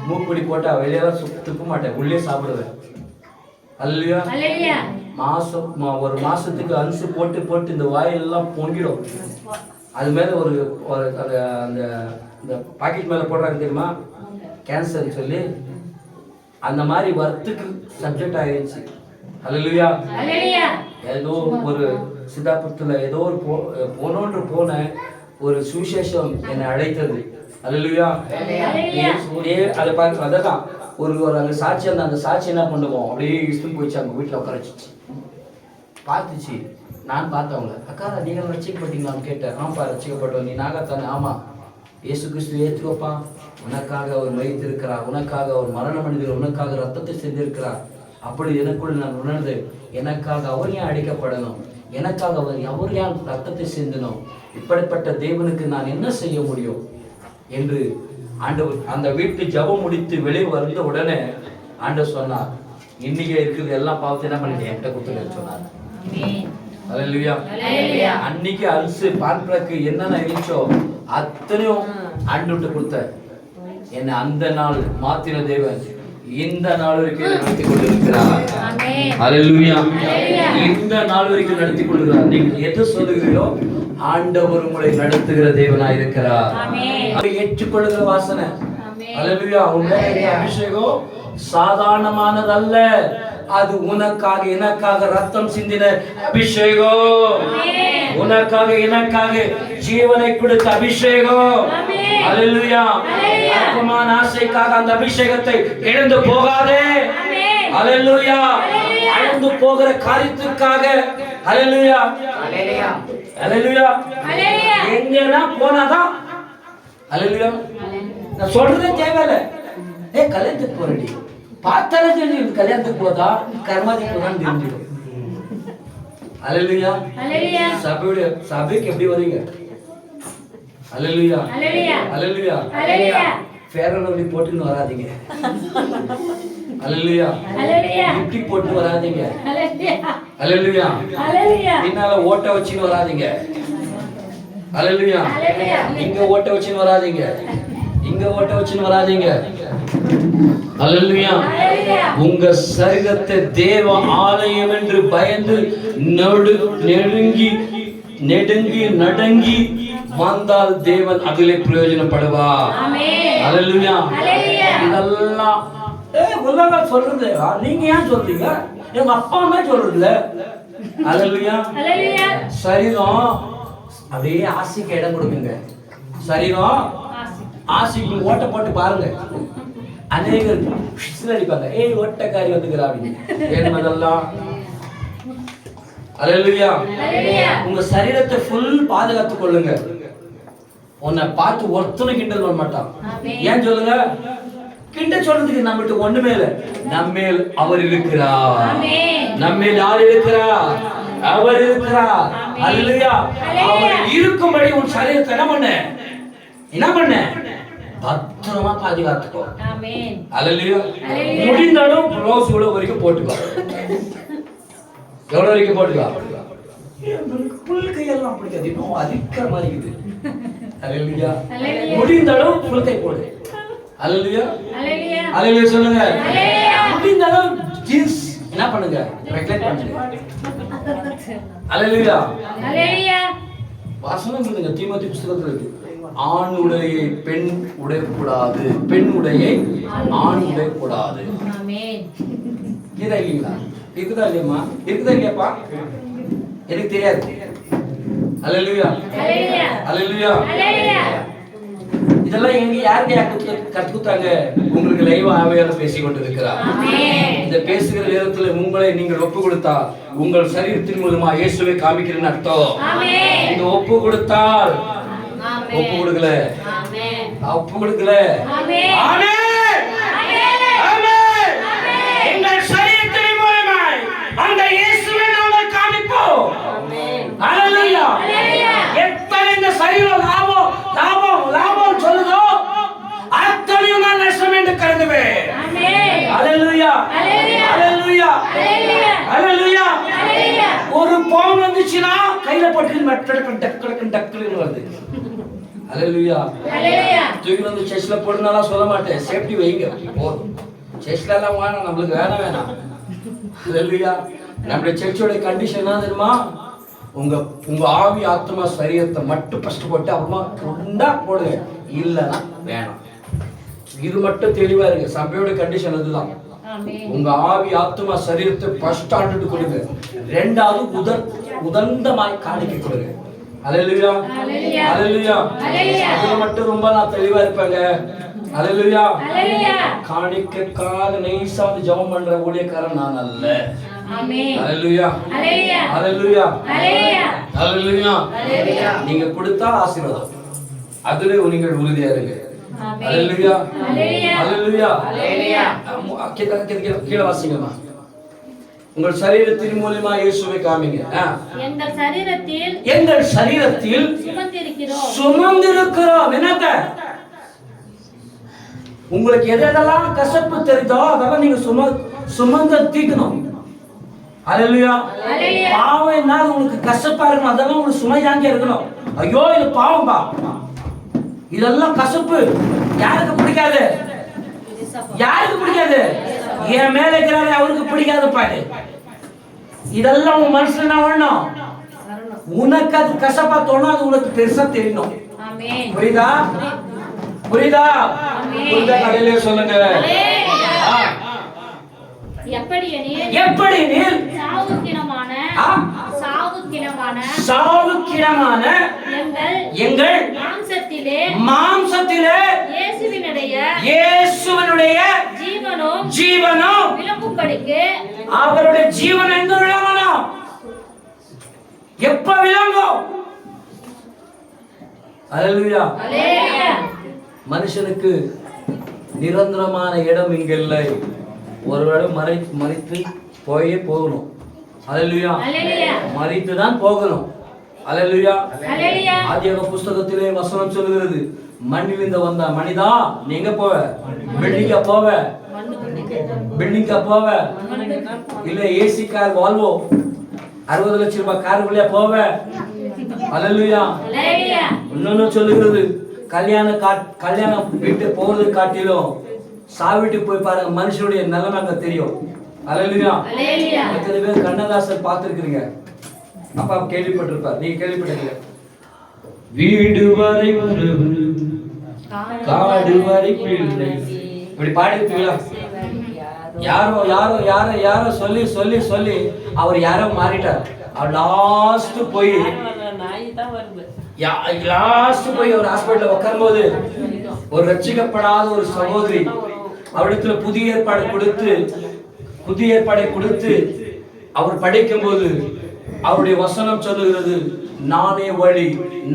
மூக்குப்பிடி போட்டா வெளியே துப்ப மாட்டேன், உள்ளே சாப்பிடுவேன். அல்லேலூயா. ஒரு மாசத்துக்கு அரிசி போட்டு போட்டு இந்த வாயெல்லாம் பொங்கிடும். அது மேல அந்த பாக்கெட் மேல போடுறாங்க தெரியுமா, கேன்சர் சொல்லி. அந்த மாதிரி வர்த்துக்கு சப்ஜெக்ட் ஆயிடுச்சு. அல்லேலூயா. ஏதோ ஒரு சித்தாபுரத்துல ஏதோ ஒரு போன ஒரு சுவிசேஷம் என்னை அழைத்தது. அல்லேலூயா. அதை பார்க்க அதான் ஒரு அங்கே சாட்சி அந்த சாட்சி என்ன பண்ணுவோம், அப்படியே இஷ்டம் போயிடுச்சு. அவங்க வீட்டில் உட்கார வச்சிச்சு. பார்த்துச்சு. நான் பார்த்தவங்கள, அக்கா நீங்கள் ரசிக்கப்பட்டீங்களான்னு கேட்டேன். ஆமாப்பா ரசிக்கப்பட்டோம். நீ நாகத்தானே? ஆமாம். இயேசு கிறிஸ்து ஏற்றுக்கோப்பா, உனக்காக அவர் மரித்திருக்கிறார், உனக்காக அவர் மரணம் அடைந்தார், உனக்காக ரத்தத்தை செஞ்சிருக்கிறார். அப்படி எனக்குள் நான் உணர்ந்து, எனக்காக அவர் ஏன் அடிக்கப்படணும், எனக்காக அவர் ஏன் ரத்தத்தை சிந்தணும், இப்படிப்பட்ட தேவனுக்கு நான் என்ன செய்ய முடியும் என்று ஆண்டவர் அந்த வீட்டு ஜெபம் முடித்து வெளியே வந்த உடனே ஆண்டவர் சொன்னார், இன்னைக்கு இருக்குது எல்லா பாவத்தையும் என்ன பண்ணிட்டு என்கிட்ட கொடுத்துருன்னு சொன்னார். அல்லேலூயா. அன்னைக்கு அரிசி பான்புரக்கு என்னென்ன இருந்துச்சோ அத்தனையும் ஆண்டவர்கிட்ட கொடுத்த என்ன அந்த நாள் மாத்தின தேவன் இந்த நாள் வரைக்கும் நடத்தி கொண்டிருக்கிறார். அல்லேலூயா. இந்த நாள் வரைக்கும் நடத்தி கொண்டிருக்கிறார். நீங்கள் எது சொல்லுகிறீர்களோ ஆண்டவர் உங்களை நடத்துகிற தேவனாய் இருக்கிறார். அதை ஏற்றுக்கொள்ளுகிற வாசனை. அல்லேலூயா. உங்களுடைய அபிஷேகம் சாதாரணமானதல்ல. அது உனக்காக எனக்காக ரத்தம் சிந்தின அபிஷேகம். உனக்காக எனக்காக ஜீவனை கொடுத்த அபிஷேகம். அல்லேலூயா. ஆத்மான ஆசைக்காக அந்த அபிஷேகத்தை இழந்து போகாதே. அல்லேலூயா. அழிந்து போகிற காரியத்துக்காக அல்லேலூயா. அல்லேலூயா. எங்கனா போனாதான் அல்லேலூயா. நான் சொல்றதே தேவையில்லை. கல்யாணத்துக்கு போறடி பார்த்தாலே தெரியும் கல்யாணத்துக்கு போதா கர்மாதி போதான்னு தெரிஞ்சிடும். அல்லேலூயா. சபைக்கு எப்படி வரீங்க? அல்லேலூயா. அல்லேலூயா. ஃபேர் அண்ட் லவ்லி போட்டுன்னு வராதீங்க. அல்லேலூயா. லிப்டி போட்டு வராதீங்க. அல்லேலூயா. பின்னால ஓட்ட வச்சுன்னு வராதீங்க. அல்லேலூயா. இங்க ஓட்ட வச்சுன்னு வராதீங்க. இங்க ஓட்ட வச்சுன்னு வராதீங்க. அல்லேலூயா. உங்க சரீரத்தை தேவ ஆலயம் என்று பயந்து நெடுங்கி நடங்கி வந்தால் தேவன் அதிலே பிரயோஜனப்படுவார். அல்லேலூயா. இதெல்லாம் உலகம் சொல்றது, நீங்க ஏன் சொல்றீங்க? எங்க அப்பா அம்மா சொல்றதுல. அல்லேலூயா. சரீரம் அப்படியே ஆசைக்கு இடம் கொடுக்குங்க. சரீரம் ஆசைக்கு ஓட்ட போட்டு பாருங்க. அநேகர் அடிப்பாங்க, ஓட்டக்காரி வந்துக்கிறா அப்படின்னு. அதெல்லாம் அல்லேலூயா. உங்க சரீரத்தை ஃபுல் பாதுகாத்துக் கொள்ளுங்க. உன்னை பார்த்து ஒருத்தனை கிண்டல் பண்ண மாட்டான். ஏன் சொல்லுங்க? கிண்டல் சொல்றதுக்கு நம்மகிட்ட ஒண்ணுமே இல்லை. நம்மேல் அவர் இருக்கிறார். நம்மேல் யார் இருக்கிறார்? அவர் இருக்கிறார். அல்லேலூயா. அவர் இருக்கும்படி உன் சரீரத்தை என்ன பண்ண பத்திரமா பாதுகாத்துக்கோ. அல்லேலூயா. முடிந்தாலும் ப்ளவுஸ் இவ்வளவு வரைக்கும் போட்டுக்கோ. எவ்வளவு வரைக்கும் போட்டுக்கோ. புல் கையெல்லாம் பிடிக்காது, இன்னும் அதிக மாதிரி இருக்குது. அல்லேலூயா. முடிந்தாலும் புல் கை போடு. அல்லேலூயா. அல்லேலூயா சொல்லுங்க. முடிந்தாலும் ஜீன்ஸ் என்ன பண்ணுங்க, ரெக்லைன் பண்ணுங்க. அல்லேலூயா. வாசனம் சொல்லுங்க. தீமோத்தேயு புத்தகத்துல இருக்கு, ஆண் உடையை பெண் உடையக்கூடாது, பெண் உடையை ஆண் உடையக்கூடாது. இல்லைங்களா? இருக்குதா இல்லையம்மா? இருக்குதா இல்லையாப்பா? எனக்கு தெரியாது. அல்லேலூயா. அல்லேலூயா. இதெல்லாம் எங்க யாருக்கு கத்துக்குத்தாங்க? உங்களுக்கு லைவ் ஆவியானவர் பேசிக் கொண்டிருக்கிறார். இந்த பேசுகிற நேரத்தில் உங்களை நீங்கள் ஒப்பு கொடுத்தா உங்கள் சரீரத்தின் மூலமா இயேசுவை காமிக்கிறேன்னு அர்த்தம். நீங்க ஒப்பு கொடுத்தால், ஒப்பு கொடுக்கல, ஒப்பு கொடுக்கல, எங்கள் சரீரத்தின் மூலமாய் அந்த இயேசுவை நாங்கள் காமிப்போம். அல்லேலூயா. எத்தனை இந்த சரீரம் லாபம் லாபம் லாபம் சொல்லுதோ அத்தனையும் நான் நஷ்டம் என்று கருதுவேன். அல்லேலூயா. அல்லேலூயா. அல்லேலூயா. ஒரு பவுன் வந்துச்சுன்னா கையில போட்டு டக்குன்னு வருது. அல்லேலூயா. தூக்கி வந்து செஸ்ல போடுனாலாம் சொல்ல மாட்டேன், சேஃப்டி வைங்க போதும். செஸ்ல எல்லாம் வேணாம், நம்மளுக்கு வேணாம். அல்லேலூயா. நம்மளுடைய சர்ச்சோட கண்டிஷன் என்ன தெரியுமா? உங்க ஆவி ஆத்மா சரீரத்தை மட்டும் ஃபர்ஸ்ட் போட்டு அப்புறமா உண்டா போடுங்க, இல்லைன்னா வேணாம். இது மட்டும் தெளிவா இருக்கு. சபையோட கண்டிஷன் அதுதான். உங்க ஆவி ஆத்மா சரீரத்தை ஃபர்ஸ்ட் ஆண்டுட்டு கொடுங்க, ரெண்டாவது உதந்தமாய் காணிக்க கொடுங்க. அல்லேலூயா. அல்லேலூயா. அதுல மட்டும் ரொம்ப நான் தெளிவா இருப்பேங்க. அல்லேலூயா. காணிக்கைக்காக நைஸா ஜெபம் பண்ற ஊழியக்காரன் நான் அல்ல. அல்லேலூயா. அல்லேலூயா. அல்லேலூயா. நீங்க கொடுத்தா ஆசீர்வாதம், அதுல நீங்கள் உறுதியா இருங்க. அல்லேலூயா. அல்லேலூயா. கீழே வாசிங்கம்மா. உங்கள் சரீரத்தின் மூலமா இயேசுவை காமிங்க. எங்கள் சரீரத்தில் சுமந்திருக்கிறோம். என்னத்த? உங்களுக்கு எதெல்லாம் கசப்பு தெரியுதோ அதெல்லாம் நீங்க சுமந்து தீக்கணும். அல்லேலூயா. பாவம் என்ன உங்களுக்கு கசப்பா இருக்கணும், அதெல்லாம் உங்களுக்கு சுமையாங்க இருக்கணும். ஐயோ இது பாவம்பா, இதெல்லாம் கசப்பு, யாருக்கு பிடிக்காது? யாருக்கு பிடிக்காது? என் மேல இருக்கிறாரு அவருக்கு பிடிக்காதுப்பா. இதெல்லாம் உன் மனசுல என்ன வரணும்? உனக்கு அது கசப்பா தோணும், அது உனக்கு பெருசா தெரியணும். புரியுதா? புரியுதா? புரியுதா? கடையிலே சொல்லுங்க. எப்படி சாவுக்கிடமான எங்கள் மாம்சத்திலே இயேசுவினுடைய ஜீவனும் விளங்கும்படிக்கு அவருடைய ஜீவன் எங்க விளங்கணும்? எப்ப விளங்கும்? அல்லேலூயா. மனுஷனுக்கு நிரந்தரமான இடம் இங்க இல்லை. ஒரு இடம் மறித்து போயே போகணும். அல்லேலூயா. மறித்து தான் போகணும். அல்லேலூயா. ஆதியாகம புஸ்தகத்திலே வசனம் சொல்லுகிறது, மண்ணிலிருந்து வந்த மனிதா நீங்க போவ, பில்டிங்கா போவ, பில்டிங்கா போவ, இல்ல ஏசி கார் வால்வோ 60 லட்சம் ரூபாய் காருக்குள்ளே போவ. அல்லேலூயா. இன்னொன்னு சொல்லுகிறது, கல்யாணம் வீட்டு போறது காட்டிலும் சாவிட்டு போய் பாருங்க, மனுஷனுடைய நிலைமை அங்க தெரியும். அல்லேலூயா. எத்தனை பேர் கண்ணதாசன் பார்த்திருக்கிறீங்க? அப்பா கேள்விப்பட்டிருப்பார், நீங்க கேள்விப்பட்டிருக்கீங்க. வீடு வரை உறவு, காடு வரை பிள்ளை, இப்படி பாடிருக்கீங்களா? யாரோ சொல்லி அவர் யாரோ மாறிட்டார். அவர் லாஸ்ட் போய் ஒரு ஹாஸ்பிட்டல்ல உட்காரும்போது ஒரு ரட்சிக்கப்படாத ஒரு சகோதரி அவரிடத்துல புதிய ஏற்பாடை கொடுத்து அவர் படிக்கும் போது அவருடைய வசனம் சொல்லுகிறது, நானே வழி,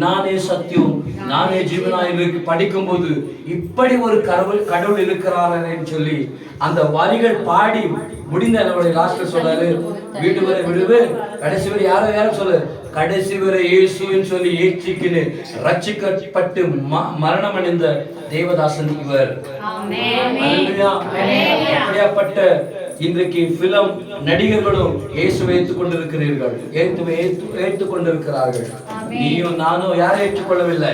நானே சத்தியம், நானே ஜீவனாய் படிக்கும் போது இப்படி ஒரு கடவுள் இருக்கிறார் சொல்லி அந்த வரிகள் பாடி முடிந்த நம்முடைய லாஸ்ட்ல சொல்றாரு, வீடு வரை விடுவு, கடைசி வரை யாரோ சொல்லு, கடைசி வரை இயேசுன்னு சொல்லி ஏற்றிக்கின்னு ரட்சிக்கப்பட்டு மரணம் அடைந்த தேவதாசன் இவர். அப்படியாப்பட்ட இன்றைக்கு பிலிம் நடிகர்களும் இயேசுவை ஏற்றுக்கொண்டிருக்கிறீர்கள், ஏற்றுக்கொண்டிருக்கிறார்கள். நீயும் நானும் யாரை ஏற்றுக்கொள்ளவில்லை?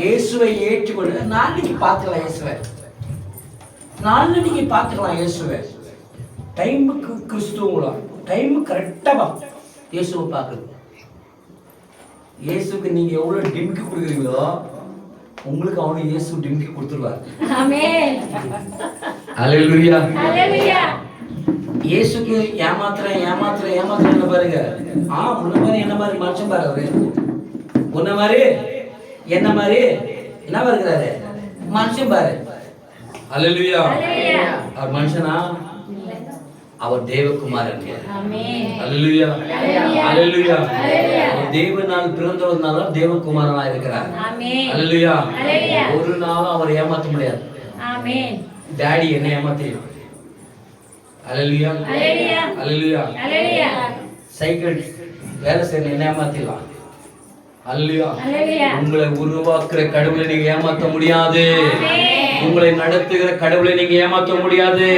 இயேசுவை ஏற்றுக்கொள்ள நாளைக்கு பார்க்கலாம். இயேசுவை நாளைக்கு பார்த்துக்கலாம். இயேசுவை டைமுக்கு கிறிஸ்துவங்களா டைம் கரெக்டா இயேசுவை பார்க்கணும். இயேசுக்கு நீங்க எவ்வளவு டிமிக்கி கொடுக்குறீங்களோ உங்களுக்கு அவனுக்கு இயேசு டிமிக்கி கொடுத்துருவார். ஆமென். அல்லேலூயா. அல்லேலூயா. இயேசுக்கு ஏமாத்துறேன் பாருங்க. முன்ன மாதிரி என்ன மாதிரி மனுஷன் பாரு, அவரு முன்ன மாதிரி என்ன மாதிரி என்ன இருக்கிறாரு மனுஷன் பாரு. அல்லேலூயா. அவர் மனுஷனா? அவர் தேவகுமாரன். அல்லேலூயா. அல்லேலூயா. தேவனால் பிறந்தவர்னால தேவகுமாரனா இருக்கிறார். அல்லேலூயா. ஒரு நாளும் அவர் ஏமாத்த முடியாது. டாடி என்ன ஏமாத்திடும். அல்லேலூயா. அல்லேலூயா. சைக்கிள் வேலை செய்ய என்ன ஏமாத்திடலாம். அல்லேலூயா. உங்களை உருவாக்குற கடவுளை நீங்க ஏமாத்த முடியாது. உங்களை நடத்துகிற கடவுளை நீங்க ஏமாத்த முடியாது.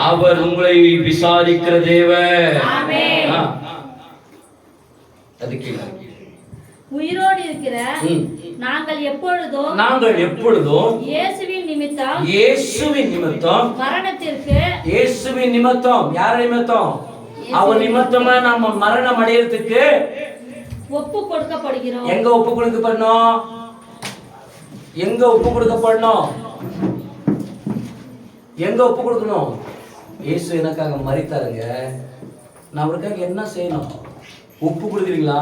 அவர் உங்களை விசாரிக்கிற தேவன். அதுக்கு உயிரோடு இருக்கிற நாங்கள் எப்பொழுதும் இயேசுவின் நிமித்தம் யார் நிமித்தம்? அவர் நிமித்தமா நாம மரணம் அடையறதுக்கு ஒப்பு கொடுக்கப்படுகிறோம். எங்க ஒப்பு கொடுக்கணும்? இயேசு எனக்காக மரித்தாருங்க. நான் அவருக்காக என்ன செய்யணும்? ஒப்பு கொடுக்குறீங்களா?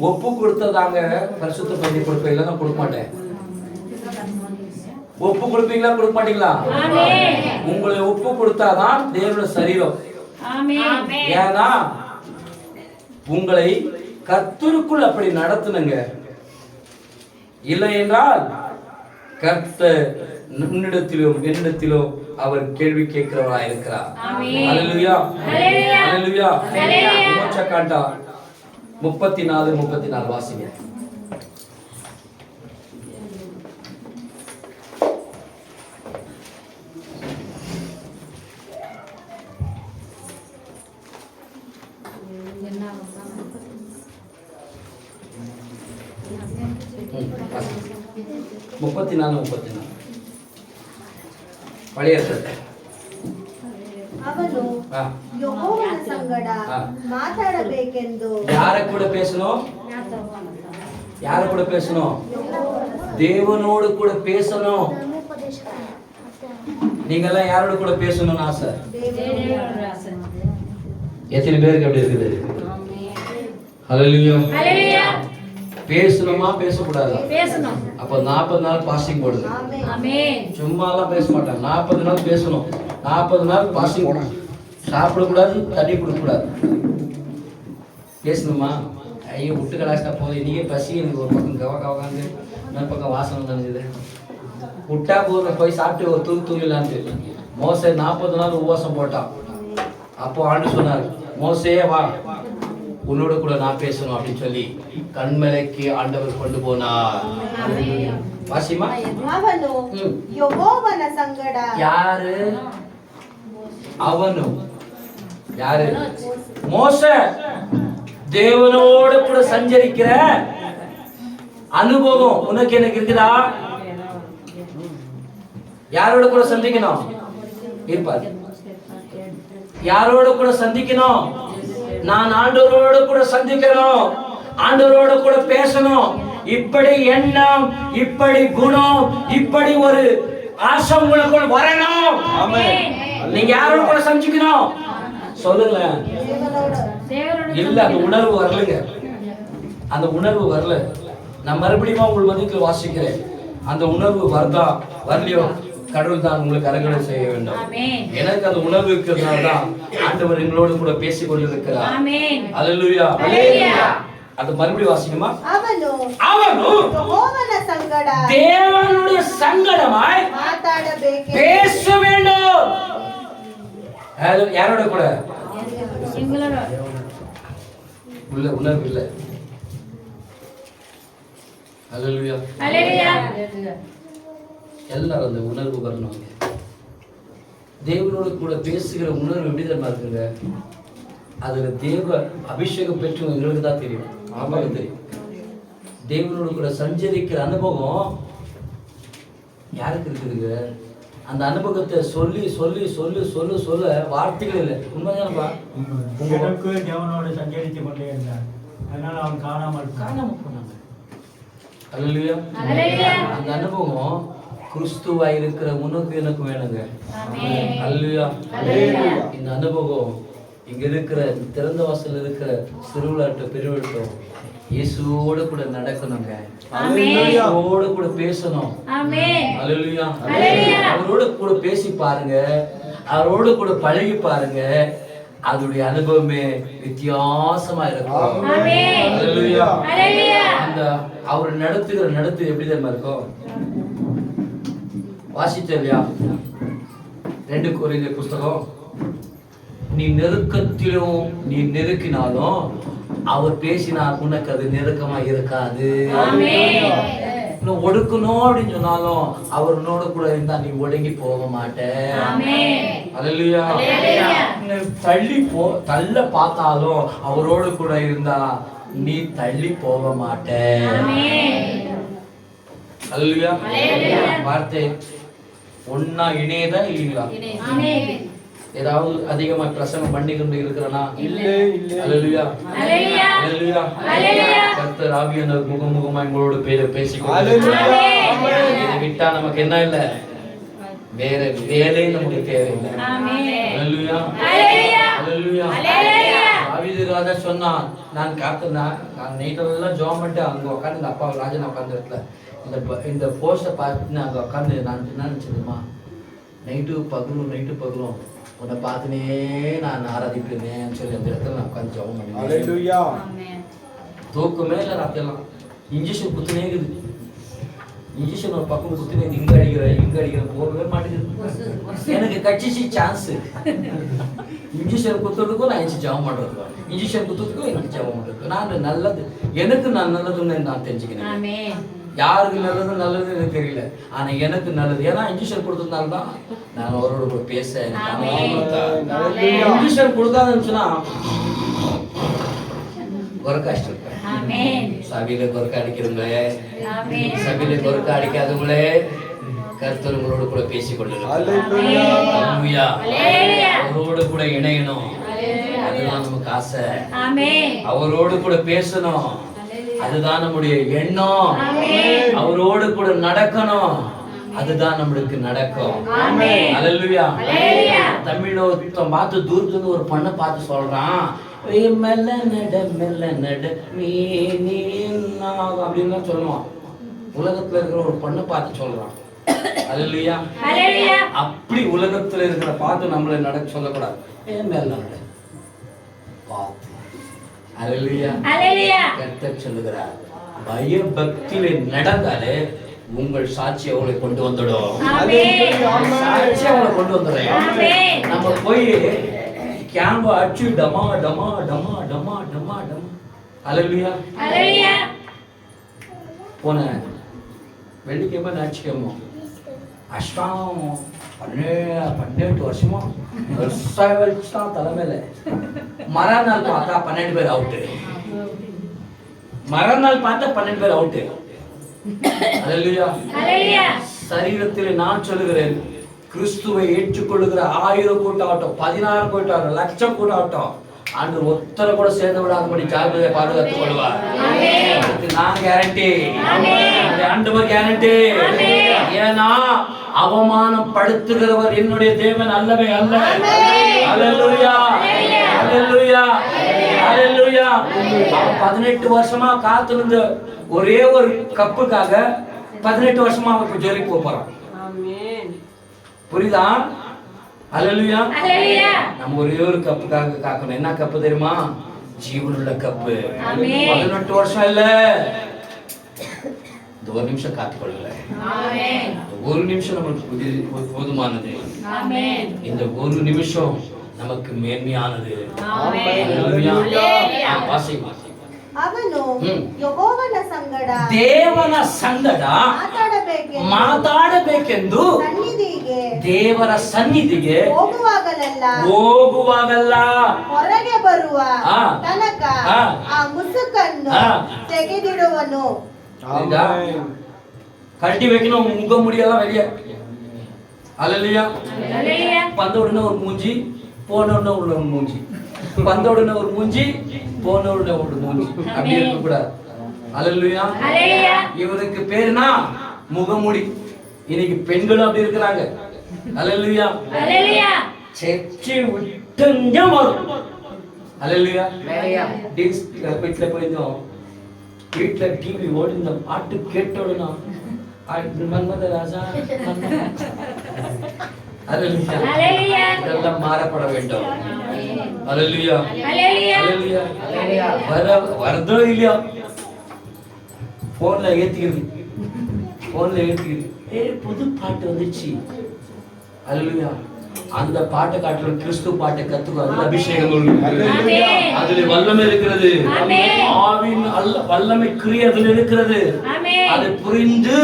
ஒப்பு கொடுத்ததாங்க பரிசுத்த பந்தி கொடுப்பேன், இல்லைன்னா கொடுக்க மாட்டேன். ஒப்பு கொடுப்பீங்களா? கொடுக்க மாட்டீங்களா? உங்களை ஒப்பு கொடுத்தாதான் தேவனுடைய சரீரம். ஏன்னா உங்களை கர்த்தருக்குள் அப்படி நடத்துனுங்க. இல்லை என்றால் கர்த்தர் உன்னிடத்திலும் என்னிடத்திலும் அவர் கேள்வி கேட்கிறவராய் இருக்கிறார். அல்லேலூயா. அல்லேலூயா. 34 ಪಳೆಯ ಏರ್ಪಡುತ್ತೆ. ಅವನು ಯೆಹೋವನ ಸಂಗಡ ಮಾತಾಡಬೇಕೆಂದು ಯಾರ ಕೂಡ பேசணும்? யார கூட பேசணும்? தேவனோடு கூட பேசணும். நீங்கெல்லாம் யாரோட கூட பேசணும்னு ஆசை? எத்தனை பேருக்கு அப்படி இருக்குது? ஹல்லேலூயா. ஹல்லேலூயா. பேசணுமா பேசக்கூடாதா? பேசணும். அப்ப 40 நாள் பாஸ்டிங் போடுங்க. ஆமென். சும்மாலாம் பேச மாட்டாங்க. 40 நாள் பேசணும். 40 நாள் பாஸ்டிங் போடணும். சாப்பிடக்கூடாது, தண்ணி குடிக்கக்கூடாது. பேசணுமா? ஐயோ விட்டு கலாச்சிட்டா போதும். இன்னைக்கே பசி எனக்கு ஒரு பக்கம் கவக்காந்து இன்னொரு பக்கம் வாசனை நினைஞ்சது. விட்டா போதும், போய் சாப்பிட்டு ஒரு தூங்கிடலான்ட்டு. மோசே 40 நாள் உபவாசம் போட்டான். அப்போ ஆண்டு சொன்னார், மோசே வா, உன்னோட கூட நான் பேசணும் அப்படின்னு சொல்லி கண்மலைக்கு ஆண்டவர் கொண்டு போனார். வாசிமா. ಅವನು ಯೆಹೋವನ ಸಂಗಡ யாரு? அவனு யாரு? மோசே. தேவனோடு கூட சஞ்சரிக்கிற அனுபவம் உனக்கு எனக்கு இருக்குதா? யாரோட கூட சந்திக்கணும்? இருப்பார். யாரோட கூட சந்திக்கணும்? நான் ஆண்டவரோட கூட சந்திக்கணும், ஆண்டவரோட கூட பேசணும். இப்படி எண்ணம், இப்படி குணம், இப்படி ஒரு ஆசை உங்களுக்குள் வரணும். நீங்க யாரோட கூட சந்திக்கணும் சொல்லுங்க. இல்ல, அந்த உணர்வு வரலங்க. அந்த உணர்வு வரல. நான் மறுபடியும் உங்கள் மதியத்தில் வாசிக்கிறேன். அந்த உணர்வு வருதா வரலையோ கடவுள் தான் உங்களுக்கு கரங்களை செய்ய வேண்டும். எனக்கு அந்த உணர்வு இருக்கிறதுனால தான் ஆண்டவர் எங்களோடு கூட பேசிக் கொண்டிருக்கிறார். அல்லேலூயா. அது மறுபடியும் வாசிக்குமா? ಅವನು ಯೆಹೋವನ ಸಂಗಡ தேவனுடைய சங்கடமாய் ಮಾತಾಡಬೇಕೆಂದು பேச வேண்டும். யாரோட கூட? உள்ள உணர்வு இல்லை. அல்லேலூயா. எல்லாரும் அந்த உணர்வு வரணும். தேவனோடு கூட பேசுகிற உணர்வு எப்படி தெரியுமா இருக்குங்க? அதுல தேவ அபிஷேகம் பெற்று எங்களுக்கு தான் தெரியும். ஆமாம், தெரியும். தேவனோடு கூட சஞ்சரிக்கிற அனுபவம் யாருக்கு இருக்குதுங்க? அந்த அனுபவத்தை சொல்லி சொல்லி சொல்லி சொல்ல சொல்ல வார்த்தைகள் இல்லை. உண்மைதானப்பா? உங்களுக்கு தேவனோடு சஞ்சரித்துக் கொண்டே இருந்தார், அதனால அவன் காணாம போனாங்க. அல்லேலூயா. அந்த அனுபவம் கிறிஸ்துவா இருக்கிற உனக்கு எனக்கு வேணுங்க. அல்லேலூயா. இந்த அனுபவம் இங்க இருக்கிற திறந்த வாசல் இருக்கிற சிறுவிழாட்டம் பெருவிழட்டம் இயேசுவோட கூட நடக்கணுங்க. இயேசுவோட கூட பேசணும். அல்லேலூயா. அவரோட கூட பேசி பாருங்க, அவரோட கூட பழகி பாருங்க. அதோடைய அனுபவமே வித்தியாசமா இருக்கும். அல்லேலூயா. அந்த அவர் நடத்துகிற நடத்து எப்படி தெரியுமா இருக்கும்? வாசிச்ச இல்லையா 2 கொரிந்தியர் புஸ்தகம்? நீ நெருக்கத்திலும் நீ நெருக்கினாலும் அவர் பேசினார் உனக்கு அது நெருக்கமா இருக்காது. ஒடுக்கணும் அப்படின்னு சொன்னாலும் அவர் உன்னோட கூட இருந்தா நீ ஒடுங்கி போக மாட்ட. அல்லேலூயா. தள்ள பார்த்தாலும் அவரோட கூட இருந்தா நீ தள்ளி போக மாட்ட. அல்லேலூயா. வார்த்தை ஒன்னா இணையதா இல்லீங்களா? ஏதாவது அதிகமா பிரசங்கம் பண்ணி கொண்டு இருக்கிறனா? அல்லேலூயா. கர்த்தர் ஆவியானவர் முகமுகமா எங்களோடு பேசிக்கொண்டு இதை விட்டா நமக்கு என்ன இல்லை? வேற வேலை நமக்கு தேவையில்லை. தாவீது ராஜா சொன்னான், நான் நைட்டெல்லாம் ஜெபம் பண்ணிட்டு அங்க உட்காந்து இந்த அப்பா ராஜன் உட்காந்து இடத்துல இந்த போஸ்டை பார்த்து அங்க உட்காந்து நான் என்ன நினைச்சதுமா, நைட்டு பகலும் உன்னை பார்த்துனே நான் ஆராதிப்பேன்னு சொல்லி அந்த இடத்துல நான் உட்காந்து ஜெபம் பண்ணேன். தூக்கமே இல்லை ராத்திரெல்லாம். இன்ஜெக்ஷன் குத்துனே இருக்குது. இன்ஜெக்ஷன் ஒரு பக்கம் குத்துனே இங்க அடிக்கிற போகவே மாட்டேங்குது. எனக்கு கட்சிச்சு சான்ஸ். இன்ஜெக்ஷன் குத்துறதுக்கும் நான் ஜெபம் பண்றது, இன்ஜெக்ஷன் குத்துறதுக்கும் எனக்கு ஜெபம் பண்றது. நான் நல்லது, எனக்கு நான் நல்லதுன்னு நான் தெரிஞ்சுக்கிறேன். யாருக்கு நல்லது நல்லது எனக்கு தெரியல, ஆனா எனக்கு நல்லது. ஏன்னா இன்ஜெக்ஷன் கொடுத்ததுனால தான் நான் அவரோட கூட பேச இன்ஜெக்ஷன் கொடுக்காத இருந்துச்சுன்னா கொரக்காஷ்டம் இருப்பேன். சபையில கொரக்கா அடிக்கிறவங்களே, சபையில கொரக்கா அடிக்காதவங்களே, கர்த்தர் உங்களோட கூட பேசிக் கொள்ளணும். அவரோடு கூட இணையணும், அதுதான் நமக்கு ஆசை. அவரோடு கூட பேசணும், அதுதான் நம்முடைய எண்ணம். அவரோடு கூட நடக்கணும், அதுதான் நம்மளுக்கு நடக்கும். அல்லேலூயா. தமிழ்ல ஒருத்தன் பார்த்து தூரத்துல ஒரு பண்ணை பார்த்து சொல்றான், மெல்ல நட அப்படின்னு சொல்லுவான். உலகத்துல இருக்கிற ஒரு பண்ணை பார்த்து சொல்றான். அல்லேலூயா. அப்படி உலகத்துல இருக்கிற பார்த்து நம்மளை நடக்க சொல்லக்கூடாது. மேல நட பார்த்து. அல்லேலூயா. கர்த்தர் சொல்லுகிறார், பயபக்தியிலே நடந்தாலே உங்கள் சாட்சி அவளை கொண்டு வந்துடும். சாட்சி அவளை கொண்டு வந்துடும். நம்ம போய் கேம்ப அடிச்சு டமா டமா டமா டமா டமா டமா. அல்லேலூயா. போன வெள்ளிக்கிழமை ஞாயிற்றுக்கிழமை அஷ்டம் 18 வருஷமா வலிச்சுட்டான் தலைமையில. மறுநாள் பார்த்தா 12 பேர் அவுட்டு. மறுநாள் பார்த்தா 12 பேர் அவுட்டு. அல்லேலூயா. சரீரத்தில் நான் சொல்லுகிறேன், கிறிஸ்துவை ஏற்றுக்கொள்ளுகிற 1000 கூட்டாகட்டும், 16 கூட்டாகட்டும், லட்சம் கூட்டாகட்டும், ஆண்டு ஒத்தரை கூட சேர்ந்து விடாதபடி ஜாக்கிரதையை பாதுகாத்துக் கொள்வார். நான் கேரண்டி, ஆண்டவர் கேரண்டி. ஏன்னா அவமானப்படுத்துகிறவர் என்னுடைய தேவன் அல்லவே அல்ல. அல்லேலூயா. அல்லேலூயா. அல்லேலூயா. 18 வருஷமா காத்திருந்த ஒரே ஒரு கப்புக்காக 18 வருஷமா அவன் ஜெயிலுக்கு போறான். புரியுதா? அல்லேலூயா. நம்ம ஒரே ஒரு கப்புக்காக காக்கணும். என்ன கப்பு தெரியுமா? ஜீவனுள்ள கப்பு. 18 வருஷம் இல்ல, ஒரு நிமிஷம் காத்துக்கொள்ளல. ஒரு நிமிஷம் நமக்கு போதுமானது. இந்த ஒரு நிமிஷம் நமக்கு மேன்மையானது. ಅವನು ಯೆಹೋವನ ಸಂಗಡ ದೇವನ ಸಂಗಡ ಮಾತಾಡಬೇಕೆಂದು ದೇವರ ಸನ್ನಿಧಿಗೆ ಹೋಗುವಾಗಲ್ಲ ಹೊರಗೆ ಬರುವ ತನಕ ಆ ಮುಸುಕನ್ನು ತೆಗೆದಿಡುವನು. கழட்டி வைக்கணும் முக முடியெல்லாம் வெளியே. அல்லேலூயா. வந்த உடனே ஒரு மூஞ்சி, போன உடனே உள்ள ஒரு மூஞ்சி, வந்த உடனே ஒரு மூஞ்சி, போன உடனே ஒரு மூஞ்சி, அப்படி இருக்க கூடாது. அல்லேலூயா. இவருக்கு பேருனா முகமுடி. இன்னைக்கு பெண்களும் அப்படி இருக்கிறாங்க. அல்லேலூயா. செச்சி விட்டுங்க வரும். அல்லேலூயா. வீட்டுல போயிருந்தோம், வீட்டுல டிவி ஓடிந்த பாட்டு கேட்டோடுனா மன்மத ராஜா. அல்லேலூயா. இதெல்லாம் மாறப்பட வேண்டும். அல்லேலூயா. அல்லேலூயா. வரதோ இல்லையா, போன்ல ஏத்திக்கிறது, போன்ல ஏத்திக்கிறது, புது பாட்டு வந்துச்சு. அல்லேலூயா. அந்த பாட்டை காட்டுற கிறிஸ்து பாட்டை கத்துக்கோ. அதுல அபிஷேகம், அதுல வல்லமை இருக்கிறது. ஆவின் வல்லமை கிரியை அதுல இருக்கிறது. அதை புரிந்து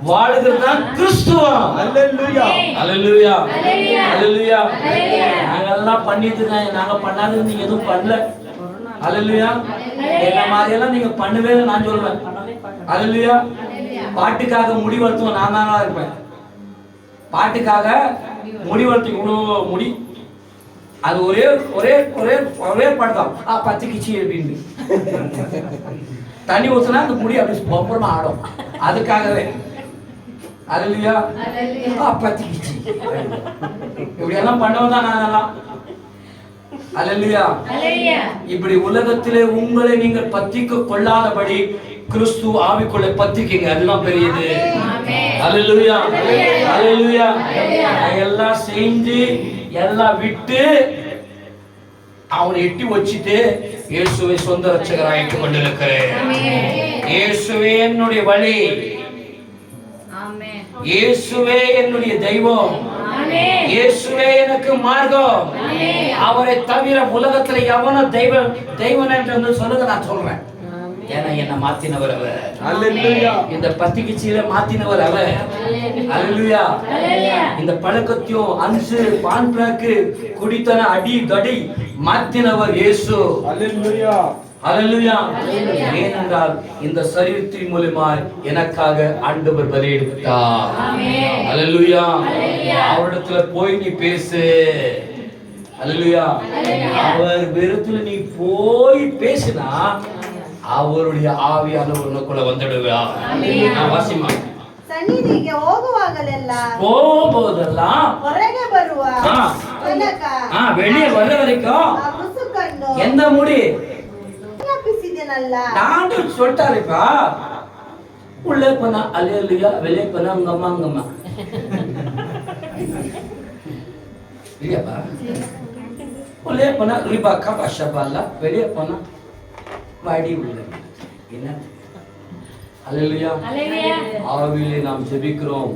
வாழுகிறதுதான் கிறிஸ்துவம். அல்லேலூயா. அல்லேலூயா. அல்லேலூயா. நாங்கெல்லாம் பண்ணிட்டு நாங்க பண்ணாதது நீங்க எதுவும் பண்ணல. அல்லேலூயா. என்ன மாதிரி எல்லாம் நீங்க பண்ணவே நான் சொல்லுவேன். அல்லேலூயா. பாட்டுக்காக முடி வளர்த்துவோம், நான் தானா இருப்பேன். பாட்டுக்காக முடி வளர்த்து இவ்வளோ முடி, அது ஒரே ஒரே ஒரே ஒரே பாட்டு தான். பச்சை கிச்சி அப்படின்னு தண்ணி ஊத்துனா அந்த முடி அப்படி பம்பரமா ஆடும். அதுக்காகவே அல்லேலூயா. பச்சை கிச்சி இப்படி எல்லாம் பண்ணவும் தான் நாங்கெல்லாம். அல்லேலூயா. இப்படி உலகத்திலே உங்களை நீங்கள் பத்திக்க கொள்ளாதபடி கிறிஸ்து ஆவிக்குள்ள பத்திக்கீங்க, அதுதான் பெரியது. அல்லேலூயா. அல்லேலூயா. எல்லாம் செஞ்சு எல்லாம் விட்டு அவனை எட்டி வச்சுட்டு இயேசுவை சொந்த ரட்சகராக கொண்டிருக்கிறேன். இயேசுவே என்னுடைய வழி, இயேசுவே என்னுடைய தெய்வம், இயேசுவே எனக்கு மார்க்கம். அவரை தவிர உலகத்துல எவனோ தெய்வம் என்று சொல்லுங்க, நான் சொல்றேன். ஏன்னா என்ன மாத்தினவர் அவர். இந்த பத்திக்கிச்சியில மாத்தினவர் அவர். அல்லேலூயா. இந்த பழக்கத்தையும் அன்சு பான் பிராக்கு குடித்தன அடி தடி மாத்தினவர் இயேசு. அல்லேலூயா. ஏனென்றால் இந்த சரீரத்தின் மூலமாய் எனக்காக ஆண்டவர் பலியிட்டார். அல்லேலூயா. அவரிடத்துல போய் நீ பேசு. அல்லேலூயா. அவர் விருத்துல நீ போய் பேசினா அவருடைய ಆವಿಯಾನವರು ಉನ್ನಕುಳ வந்துடுவா. நான் வாசிமா ಸನ್ನಿಧಿಗೆ ಹೋಗುವಾಗಲೆಲ್ಲ போகும்போதெಲ್ಲ ಹೊರಗೆ ಬರುವ ತನಕ வெளியே வர வரைக்கும் ಆ ಮುಸುಕನ್ನು எந்த முடி ಜ್ಞಾಪಿಸಿದೆನಲ್ಲ. நான் சொல்லிட்டாருப்பா. உள்ளே போனா அல்லேலூயா, வெளியே போனா அங்கம்மா இல்லையாப்பா. உள்ளே போனா ரிபாக்கா பாஷாபாலா, வெளியே போனா வாடி உள்ள என்ன. அல்லேலூயா. ஆவியிலே நாம் ஜெபிக்கிறோம்.